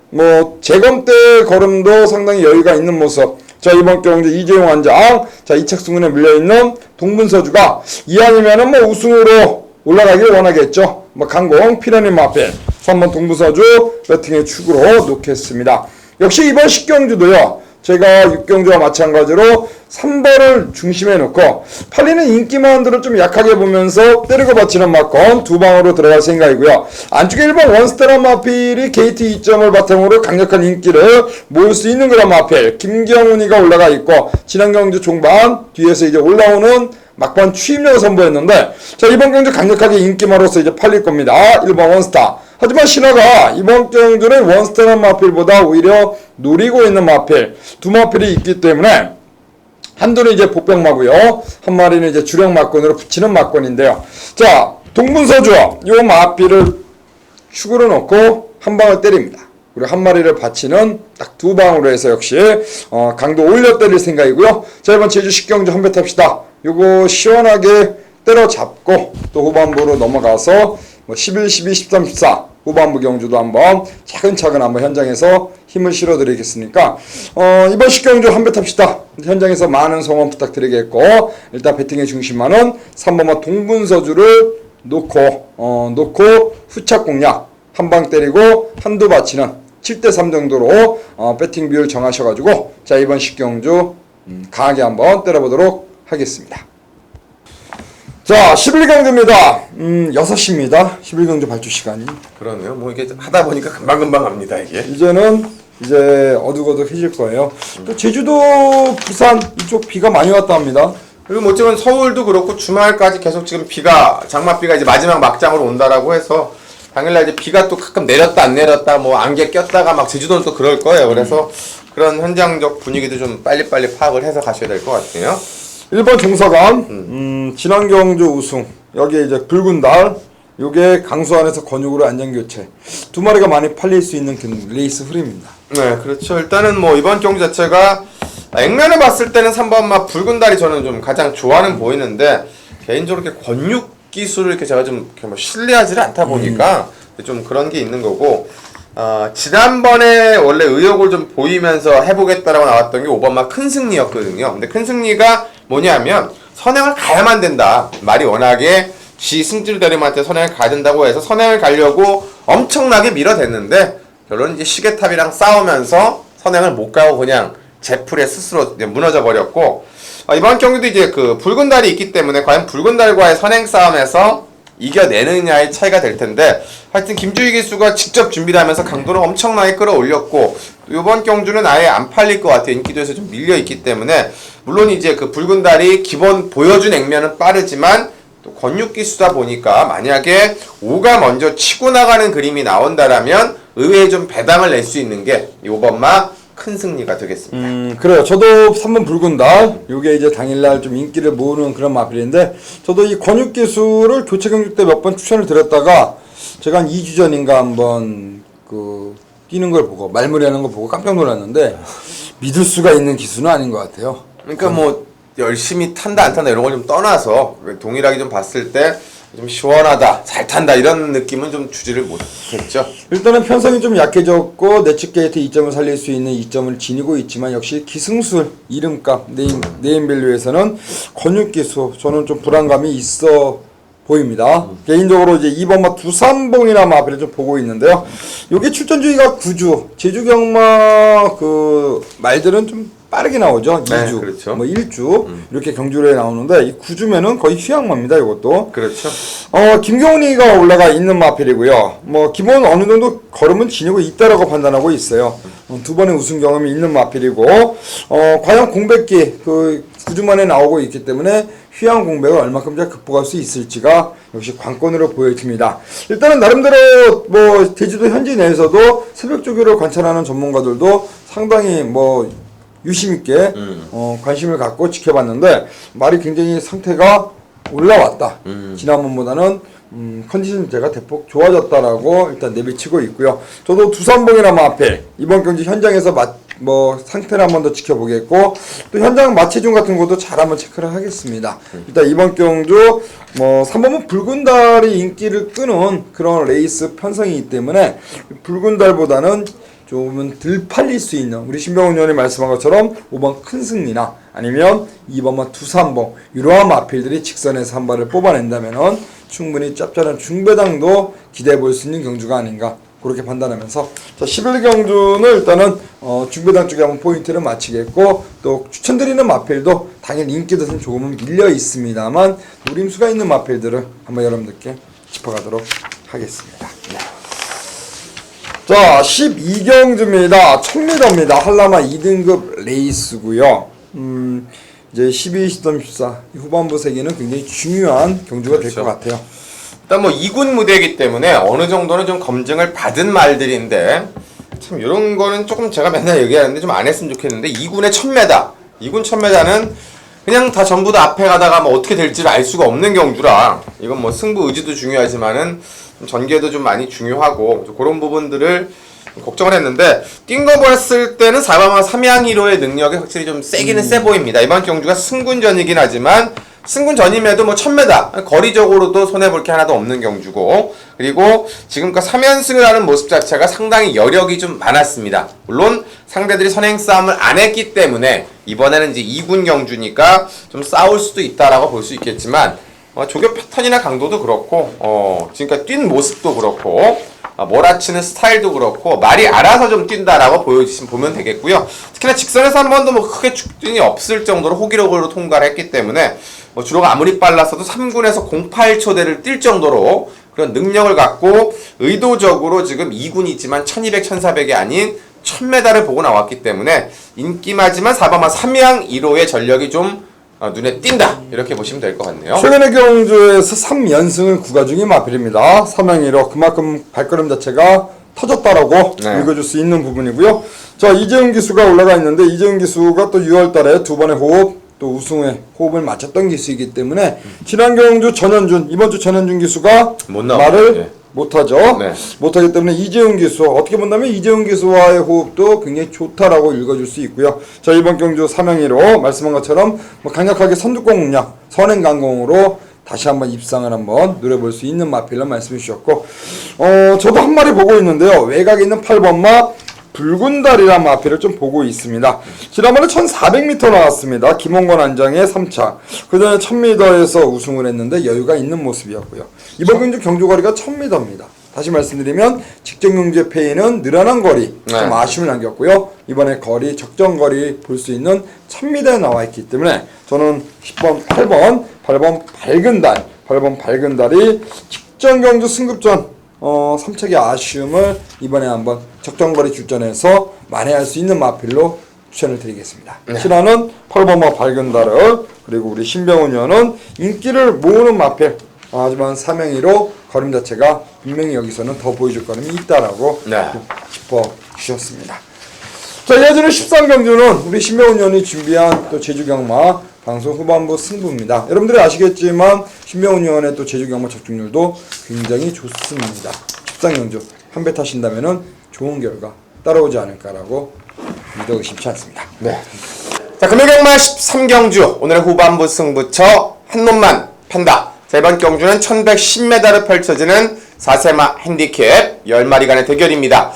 재검 때 걸음도 상당히 여유가 있는 모습 자 이번 경주 이재용 원장 자 이착승군에 밀려있는 동분서주가 이왕이면은 우승으로 올라가길 원하겠죠. 강공 피라니 마필 3번 동분서주 배팅의 축으로 놓겠습니다. 역시 이번 10경주도요 제가 6경주와 마찬가지로 3번을 중심에 놓고 팔리는 인기만들을 좀 약하게 보면서 때리고 받치는 마건 2방으로 들어갈 생각이고요. 안쪽에 1번 원스테란 마필이 게이트 2점을 바탕으로 강력한 인기를 모을 수 있는 그런 마필 김경훈이가 올라가 있고 지난 경주 종반 뒤에서 이제 올라오는 막판 추임력을 선보였는데 자 이번 경주 강력하게 인기마로서 이제 팔릴 겁니다. 1번 원스타 하지만 신화가 이번 경주는 원스테란 마필보다 오히려 노리고 있는 마필 두 마필이 있기 때문에 한두는 이제 복병마고요. 한 마리는 이제 주력 마건으로 붙이는 마건인데요. 자 동분서주 요 마필을 축으로 놓고 한 방을 때립니다. 그리고 한 마리를 받치는 딱 2방으로 해서 역시 강도 올려 때릴 생각이고요. 자 이번 제주 10경주 한 배 탑시다. 요거 시원하게 때려잡고 또 후반부로 넘어가서 11, 12, 13, 14 후반부 경주도 한번 차근차근 한번 현장에서 힘을 실어드리겠으니까 이번 10경주 한 배 탑시다. 현장에서 많은 성원 부탁드리겠고 일단 배팅의 중심만은 3번마 동분서주를 놓고 후착 공략 한 방 때리고 한두 받치는 7대3 정도로 배팅 비율 정하셔가지고 자 이번 10경주 강하게 한번 때려보도록 하겠습니다. 자 11경주입니다. 6시입니다. 11경주 발주 시간이 그러네요. 이게 하다 보니까 금방금방 갑니다 이게. 이제는 이제 어둑어둑해질 거예요. 또 제주도 부산 이쪽 비가 많이 왔다 합니다. 그리고 어쩌면 서울도 그렇고 주말까지 계속 지금 장맛비가 이제 마지막 막장으로 온다라고 해서 당일날 이제 비가 또 가끔 내렸다 안 내렸다 안개 꼈다가 제주도는 또 그럴 거예요. 그래서 그런 현장적 분위기도 좀 빨리빨리 파악을 해서 가셔야 될 것 같아요. 1번 종사관, 지난 경주 우승. 여기에 이제 붉은 달, 요게 강수안에서 권육으로 안전교체. 두 마리가 많이 팔릴 수 있는 레이스 흐름입니다. 네, 그렇죠. 일단은 뭐 이번 경주 자체가 액면을 봤을 때는 3번 막 붉은 달이 저는 좀 가장 좋아는 보이는데 개인적으로 이렇게 권육 기술을 이렇게 제가 좀 이렇게 뭐 신뢰하지를 않다 보니까 좀 그런 게 있는 거고. 지난번에 원래 의욕을 좀 보이면서 해보겠다라고 나왔던 게 5번 막 큰 승리였거든요. 근데 큰 승리가 뭐냐면 선행을 가야만 된다. 말이 워낙에 지 승질 대림한테 선행을 가야 된다고 해서 선행을 가려고 엄청나게 밀어댔는데 결론은 이제 시계탑이랑 싸우면서 선행을 못 가고 그냥 제풀에 스스로 무너져 버렸고, 이번 경기도 이제 그 붉은 달이 있기 때문에 과연 붉은 달과의 선행 싸움에서 이겨내느냐의 차이가 될 텐데, 하여튼 김주희 기수가 직접 준비를 하면서 강도를 엄청나게 끌어올렸고, 이번 경주는 아예 안 팔릴 것 같아요. 인기도에서 좀 밀려있기 때문에. 물론 이제 그 붉은 달이 기본 보여준 액면은 빠르지만 또 권육 기수다 보니까 만약에 5가 먼저 치고 나가는 그림이 나온다라면 의외에 좀 배당을 낼 수 있는 게 이번마 큰 승리가 되겠습니다. 그래요. 저도 3번 붉은 달, 요게 이제 당일날 좀 인기를 모으는 그런 마필인데, 저도 이 권육 기수를 교체 경주 때 몇 번 추천을 드렸다가, 제가 한 2주 전인가 한번 뛰는 걸 보고, 말무리하는 걸 보고 깜짝 놀랐는데, 믿을 수가 있는 기수는 아닌 것 같아요. 그러니까 뭐, 열심히 탄다 안 탄다 이런 걸 좀 떠나서, 동일하게 좀 봤을 때, 좀 시원하다, 잘 탄다 이런 느낌은 좀 주지를 못했죠. 일단은 편성이 좀 약해졌고 내측 게이트 2점을 살릴 수 있는 2점을 지니고 있지만 역시 기승술, 이름값, 네임밸류에서는 권육기수 저는 좀 불안감이 있어 보입니다. 개인적으로 이제 2번마 두산봉이나 마필을 좀 보고 있는데요. 요게 출전주의가 9주, 제주경마 그 말들은 좀 빠르게 나오죠. 2주, 네, 그렇죠. 뭐 1주 이렇게 경주에 나오는데 이 9주면은 거의 휴양마입니다. 이것도. 그렇죠. 김경훈이가 올라가 있는 마필이고요. 뭐 기본 어느 정도 걸음은 지니고 있다라고 판단하고 있어요. 두 번의 우승 경험이 있는 마필이고, 과연 공백기 그 9주 만에 나오고 있기 때문에 휴양 공백을 얼마큼 잘 극복할 수 있을지가 역시 관건으로 보여집니다. 일단은 나름대로 뭐 제주도 현지 내에서도 새벽 조교를 관찰하는 전문가들도 상당히 뭐 유심 있게 관심을 갖고 지켜봤는데 말이 굉장히 상태가 올라왔다. 지난번보다는 컨디션 자체가 대폭 좋아졌다라고 일단 내비치고 있고요. 저도 두산봉이나 마필 이번 경기 현장에서 뭐 상태를 한 번 더 지켜보겠고, 또 현장 마체중 같은 것도 잘 한번 체크를 하겠습니다. 일단 이번 경주 뭐 3번은 붉은 달이 인기를 끄는 그런 레이스 편성이기 때문에 붉은 달보다는 조금은 덜 팔릴 수 있는 우리 신병훈 의원이 말씀한 것처럼 5번 큰 승리나 아니면 2번만 두산봉 이러한 마필들이 직선에서 한 발을 뽑아낸다면은 충분히 짭짤한 중배당도 기대해 볼 수 있는 경주가 아닌가 그렇게 판단하면서, 자 11경주는 일단은 중배당 쪽에 한번 포인트를 마치겠고, 또 추천드리는 마필도 당연히 인기도는 조금은 밀려 있습니다만 노림수가 있는 마필들을 한번 여러분들께 짚어가도록 하겠습니다. 네. 자 12경주입니다. 1000m입니다. 한라마 2등급 레이스고요. 이제 12, 13, 14 후반부 세계는 굉장히 중요한 경주가 될 것 같아요. 일단 뭐 2군 무대이기 때문에 어느 정도는 좀 검증을 받은 말들인데, 참 이런 거는 조금 제가 맨날 얘기하는데 좀 안 했으면 좋겠는데, 2군의 1000m, 2군 1000m는 그냥 다 전부 다 앞에 가다가 뭐 어떻게 될지를 알 수가 없는 경주라, 이건 뭐 승부 의지도 중요하지만은 전개도 좀 많이 중요하고 그런 부분들을 걱정을 했는데, 뛴 거 봤을 때는 4번마 3양이로의 능력이 확실히 좀 세기는 세 보입니다. 이번 경주가 승군전이긴 하지만 승군전임에도 뭐 1000m 거리적으로도 손해볼 게 하나도 없는 경주고, 그리고 지금까지 3연승을 하는 모습 자체가 상당히 여력이 좀 많았습니다. 물론 상대들이 선행 싸움을 안 했기 때문에 이번에는 이제 2군 경주니까 좀 싸울 수도 있다라고 볼 수 있겠지만, 조교 패턴이나 강도도 그렇고 지금까지 뛴 모습도 그렇고 몰아치는 스타일도 그렇고 말이 알아서 좀 뛴다라고 보면 되겠고요. 특히나 직선에서 한 번도 뭐 크게 축진이 없을 정도로 호기록으로 통과를 했기 때문에 뭐 주로가 아무리 빨랐어도 3군에서 08초대를 뛸 정도로 그런 능력을 갖고 의도적으로 지금 2군이지만 1200, 1400이 아닌 1000m를 보고 나왔기 때문에 인기마지만 4번마 3양 1호의 전력이 좀 눈에 띈다 이렇게 보시면 될 것 같네요. 최근의 경주에서 3연승을 구가 중인 마필입니다. 3양이로 그만큼 발걸음 자체가 터졌다라고 읽어줄 수 있는 부분이고요. 자 이재훈 기수가 올라가 있는데, 이재훈 기수가 또 6월달에 두 번의 호흡 또 우승에 호흡을 맞췄던 기수이기 때문에 지난 경주 전현준, 이번 주 전현준 기수가 못 나오네. 말을 예. 못하죠. 네. 못하기 때문에 이재훈 기수, 어떻게 본다면 이재훈 기수와의 호흡도 굉장히 좋다라고 읽어줄 수 있고요. 자, 이번 경주 3행위로 말씀한 것처럼 뭐 강력하게 선두권 공략, 선행강공으로 다시 한번 입상을 한번 노려볼 수 있는 마필로 말씀해 주셨고, 저도 한 마리 보고 있는데요. 외곽에 있는 8번마 붉은 달이란 마필을 좀 보고 있습니다. 지난번에 1400m 나왔습니다. 김홍건 안장의 3차. 그 전에 1000m에서 우승을 했는데 여유가 있는 모습이었고요. 이번 경주 경주거리가 1000m입니다. 다시 말씀드리면 직전 경주의 패인은 늘어난 거리, 좀 아쉬움을 남겼고요. 이번에 거리, 적정 거리 볼 수 있는 1000m에 나와 있기 때문에 저는 10번, 8번 밝은 달, 8번 밝은 달이 직전 경주 승급전 3착의 아쉬움을 이번에 한번 적정거리 출전해서 만회할 수 있는 마필로 추천을 드리겠습니다. 신화는 8번마 밝은 달을, 그리고 우리 신병훈 의원은 인기를 모으는 마필, 하지만 3행위로 걸음 자체가 분명히 여기서는 더 보여줄 걸음이 있다라고 짚어주셨습니다. 자, 이어지는 13경주는 우리 신병훈 의원이 준비한 또 제주경마 방송 후반부 승부입니다. 여러분들이 아시겠지만 신병훈 의원의 또 제주경마 적중률도 굉장히 좋습니다. 13경주 한 배 타신다면은 좋은 결과 따라오지 않을까라고 믿어 의심치 않습니다. 네. 자, 금요경마 13경주 오늘의 후반부 승부처 한 놈만 판다. 자, 이번 경주는 1110m로 펼쳐지는 4세마 핸디캡 10마리 간의 대결입니다.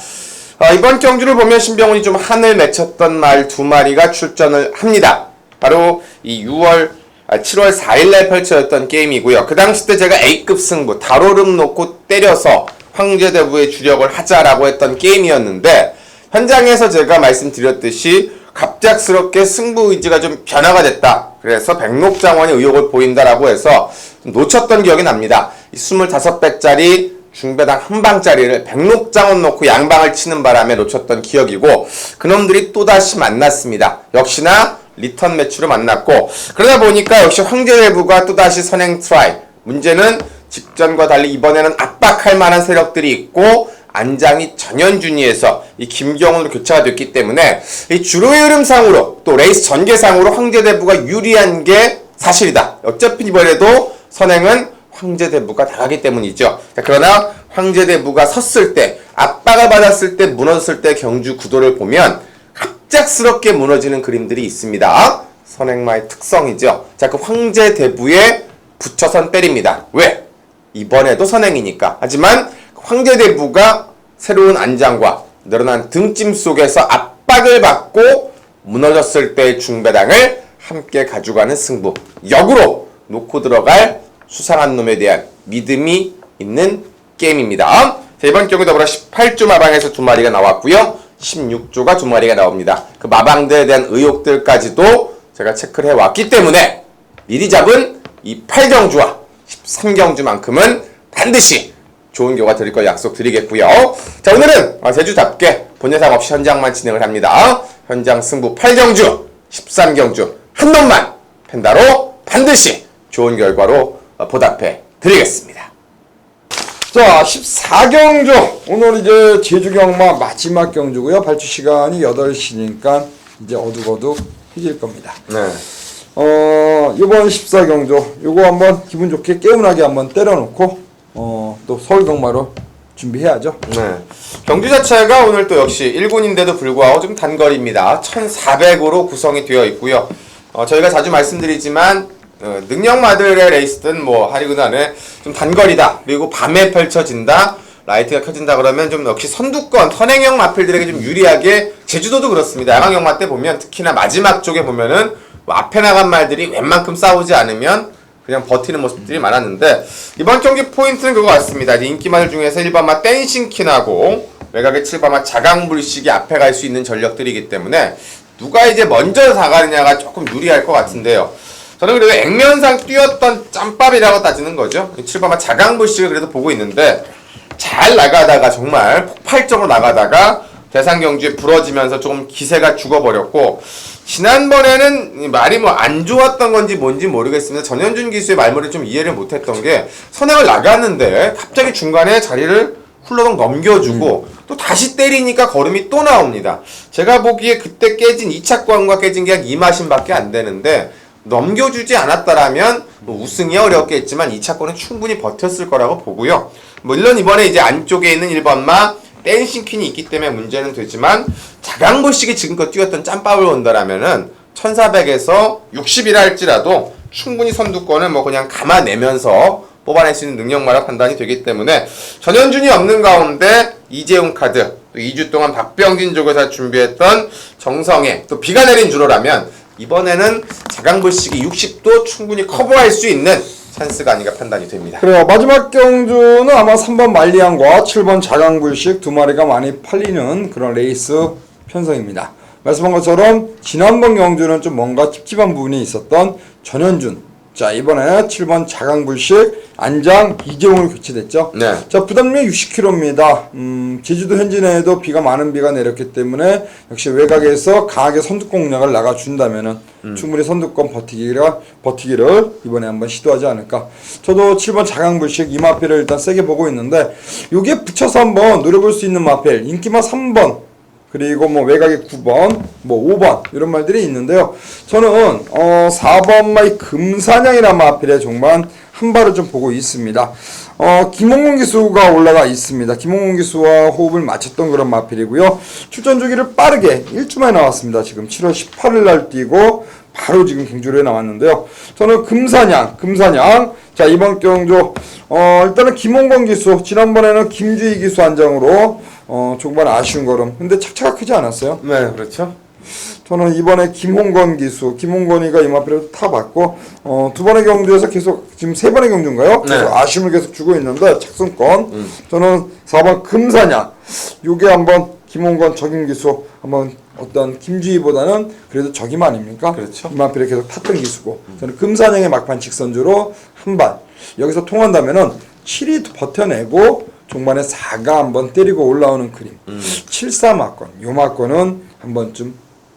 이번 경주를 보면 신병훈이 좀 한을 맺혔던 말 2마리가 출전을 합니다. 바로 이 7월 4일날 펼쳐졌던 게임이고요. 그 당시 때 제가 A급 승부, 달오름 놓고 때려서 황제대부의 주력을 하자라고 했던 게임이었는데, 현장에서 제가 말씀드렸듯이 갑작스럽게 승부 의지가 좀 변화가 됐다. 그래서 백록장원이 의욕을 보인다라고 해서 좀 놓쳤던 기억이 납니다. 이 25배짜리 중배당 한 방짜리를 백록장원 놓고 양방을 치는 바람에 놓쳤던 기억이고, 그놈들이 또다시 만났습니다. 역시나 리턴 매치로 만났고, 그러다 보니까 역시 황제대부가 또다시 선행 트라이. 문제는 직전과 달리 이번에는 압박할 만한 세력들이 있고, 안장이 전현준이에서 이 김경훈으로 교체가 됐기 때문에 이 주로의 흐름상으로 또 레이스 전개상으로 황제대부가 유리한 게 사실이다. 어차피 이번에도 선행은 황제대부가 나가기 때문이죠. 자, 그러나 황제대부가 섰을 때, 압박을 받았을 때, 무너졌을 때 경주 구도를 보면 갑작스럽게 무너지는 그림들이 있습니다. 선행마의 특성이죠. 자, 그 황제대부에 붙여선 때립니다. 왜? 이번에도 선행이니까. 하지만 황제대부가 새로운 안장과 늘어난 등짐 속에서 압박을 받고 무너졌을 때의 중배당을 함께 가져가는 승부. 역으로 놓고 들어갈 수상한 놈에 대한 믿음이 있는 게임입니다. 자, 이번 경우 더불어 18조 마방에서 2마리가 나왔고요. 16조가 2마리가 나옵니다. 그 마방들에 대한 의혹들까지도 제가 체크를 해왔기 때문에 미리 잡은 이 8경주와 13경주만큼은 반드시 좋은 결과 드릴 걸 약속드리겠고요. 자, 오늘은 제주답게 본 예상 없이 현장만 진행을 합니다. 현장 승부 8경주, 13경주 한 놈만 펜다로 반드시 좋은 결과로 보답해 드리겠습니다. 자, 14경주. 오늘 이제 제주경마 마지막 경주고요. 발주 시간이 8시니까 이제 어둑어둑해질 겁니다. 네. 이번 14경주 요거 한번 기분 좋게 개운하게 한번 때려놓고 또 서울경마로 준비해야죠. 네. 경주 자체가 오늘 또 역시 1군인데도 불구하고 좀 단거리입니다. 1400으로 구성이 되어 있고요. 저희가 자주 말씀드리지만 능력마들의 레이스든 뭐 하리그단에 좀 단거리다. 그리고 밤에 펼쳐진다. 라이트가 켜진다 그러면 좀 역시 선두권, 선행형 마필들에게 좀 유리하게, 제주도도 그렇습니다. 야광경마 때 보면 특히나 마지막 쪽에 보면은 뭐 앞에 나간 말들이 웬만큼 싸우지 않으면 그냥 버티는 모습들이 많았는데, 이번 경기 포인트는 그거 같습니다. 인기마들 중에서 1번마 댄싱킨하고 외곽의 7번마 자강불식이 앞에 갈 수 있는 전력들이기 때문에 누가 이제 먼저 나가느냐가 조금 유리할 것 같은데요. 저는 그래도 액면상 뛰었던 짬밥이라고 따지는 거죠. 7번마 자강불식을 그래도 보고 있는데, 잘 나가다가 정말 폭발적으로 나가다가 대상 경주에 부러지면서 조금 기세가 죽어버렸고, 지난번에는 말이 뭐 안 좋았던 건지 뭔지 모르겠습니다. 전현준 기수의 말머리를 좀 이해를 못했던 게, 선행을 나갔는데 갑자기 중간에 자리를 훌러덩 넘겨주고 또 다시 때리니까 걸음이 또 나옵니다. 제가 보기에 그때 깨진 2차 관과 깨진 게 한 2마신밖에 안 되는데 넘겨주지 않았다라면 뭐 우승이 어렵겠지만 2차권은 충분히 버텼을 거라고 보고요. 물론 이번에 이제 안쪽에 있는 1번마 댄싱 퀸이 있기 때문에 문제는 되지만 자강불식이 지금껏 뛰었던 짬밥을 온다라면은 1400에서 60이라 할지라도 충분히 선두권을 뭐 그냥 감아내면서 뽑아낼 수 있는 능력마다 판단이 되기 때문에 전현준이 없는 가운데 이재훈 카드, 또 2주 동안 박병진 쪽에서 준비했던 정성애, 또 비가 내린 주로라면 이번에는 자강불식이 60도 충분히 커버할 수 있는 찬스가 아닌가 판단이 됩니다. 그래요. 마지막 경주는 아마 3번 말리안과 7번 자강불식 두 마리가 많이 팔리는 그런 레이스 편성입니다. 말씀한 것처럼 지난번 경주는 좀 뭔가 찝찝한 부분이 있었던 전현준. 자, 이번에 7번 자강불식 안장 이재훈으로 교체됐죠. 네. 자, 부담률 60km입니다. 제주도 현지 내에도 비가 많은 비가 내렸기 때문에 역시 외곽에서 강하게 선두권 공략을 나가준다면은 충분히 선두권 버티기를 이번에 한번 시도하지 않을까. 저도 7번 자강불식 이 마필을 일단 세게 보고 있는데 여기에 붙여서 한번 노려볼 수 있는 마필 인기마 3번 그리고 뭐 외곽에 9번, 뭐 5번 이런 말들이 있는데요. 저는 4번마이 금사냥이라는 마필에 정말 한 발을 좀 보고 있습니다. 김홍곤 기수가 올라가 있습니다. 김홍곤 기수와 호흡을 맞췄던 그런 마필이고요. 출전 주기를 빠르게 1주 만에 나왔습니다. 지금 7월 18일 날 뛰고 바로 지금 경주로에 나왔는데요. 저는 금사냥. 자, 이번 경주 일단은 김홍곤 기수, 지난번에는 김주희 기수 안장으로 조금만 아쉬운 걸음. 근데 착차가 크지 않았어요. 네, 그렇죠. 저는 이번에 김홍건이가 이마필을 타봤고 두 번의 경주에서 계속 지금 세 번의 경주인가요? 네. 계속 아쉬움을 계속 주고 있는데 착승권. 저는 4번 금사냥. 요게 한번 김홍건 적임기수 한번 어떤 김주희보다는 그래도 적임 아닙니까? 그렇죠. 이마필에 계속 탔던 기수고 저는 금사냥의 막판 직선주로 한 발. 여기서 통한다면은 7위 버텨내고 종반에 4가 한번 때리고 올라오는 그림. 7-4 막권. 요 막권은 한 번쯤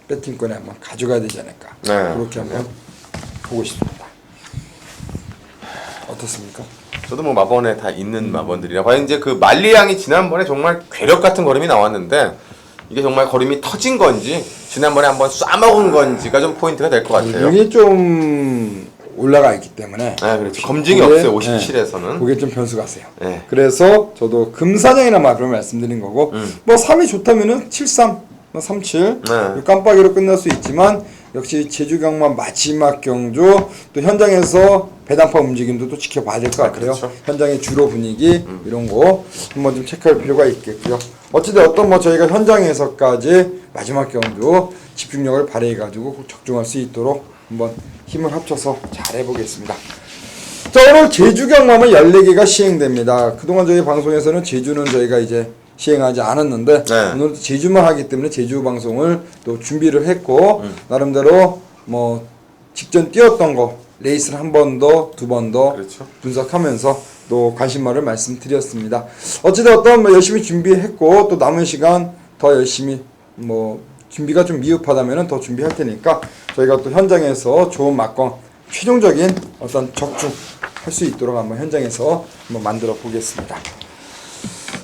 배팅권에 한번 가져가야 되지 않을까. 네. 그렇게 한번 보고 싶습니다. 어떻습니까? 저도 뭐 마번에 다 있는 마번들이라. 과연 이제 그 말리양이 지난번에 정말 괴력 같은 걸음이 나왔는데 이게 정말 걸음이 터진 건지 지난번에 한번 쏴먹은 건지가 좀 포인트가 될 것 같아요. 이게 좀 올라가 있기 때문에. 네, 그렇죠. 검증이 없어요. 57에서는. 그게 좀 변수가 세요. 네. 그래서 저도 금사냥이나 말을 말씀드린 거고 뭐 3이 좋다면은 7-3, 3-7 네. 깜빡이로 끝날 수 있지만 역시 제주경마 마지막 경주 또 현장에서 배당파 움직임도 또 지켜봐야 될 것 같아요. 그렇죠. 현장의 주로 분위기 이런 거 한번 좀 체크할 필요가 있겠고요. 어찌되었던 뭐 저희가 현장에서까지 마지막 경주 집중력을 발휘해가지고 적중할 수 있도록 한번 힘을 합쳐서 잘 해보겠습니다. 자, 오늘 제주경마는 14개가 시행됩니다. 그동안 저희 방송에서는 제주는 저희가 이제 시행하지 않았는데 네. 오늘 제주만 하기 때문에 제주 방송을 또 준비를 했고 나름대로 뭐 직전 뛰었던 거 레이스를 한 번 더, 두 번 더 그렇죠. 분석하면서 또 관심말을 말씀드렸습니다. 어찌되었든 뭐 열심히 준비했고 또 남은 시간 더 열심히 뭐 준비가 좀 미흡하다면 더 준비할 테니까 저희가 또 현장에서 좋은 막권 최종적인 어떤 적중할 수 있도록 한번 현장에서 한번 만들어 보겠습니다.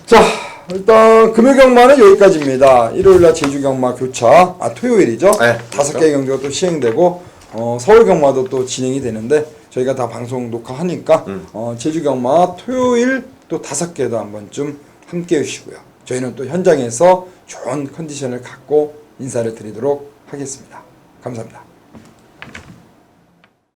자, 일단 금요경마는 여기까지입니다. 일요일날 제주경마 교차, 토요일이죠. 네, 5개의 경주가 또 시행되고 서울경마도 또 진행이 되는데 저희가 다 방송 녹화하니까 제주경마 토요일 또 5개도 한 번쯤 함께 해주시고요. 저희는 또 현장에서 좋은 컨디션을 갖고 인사를 드리도록 하겠습니다. 감사합니다.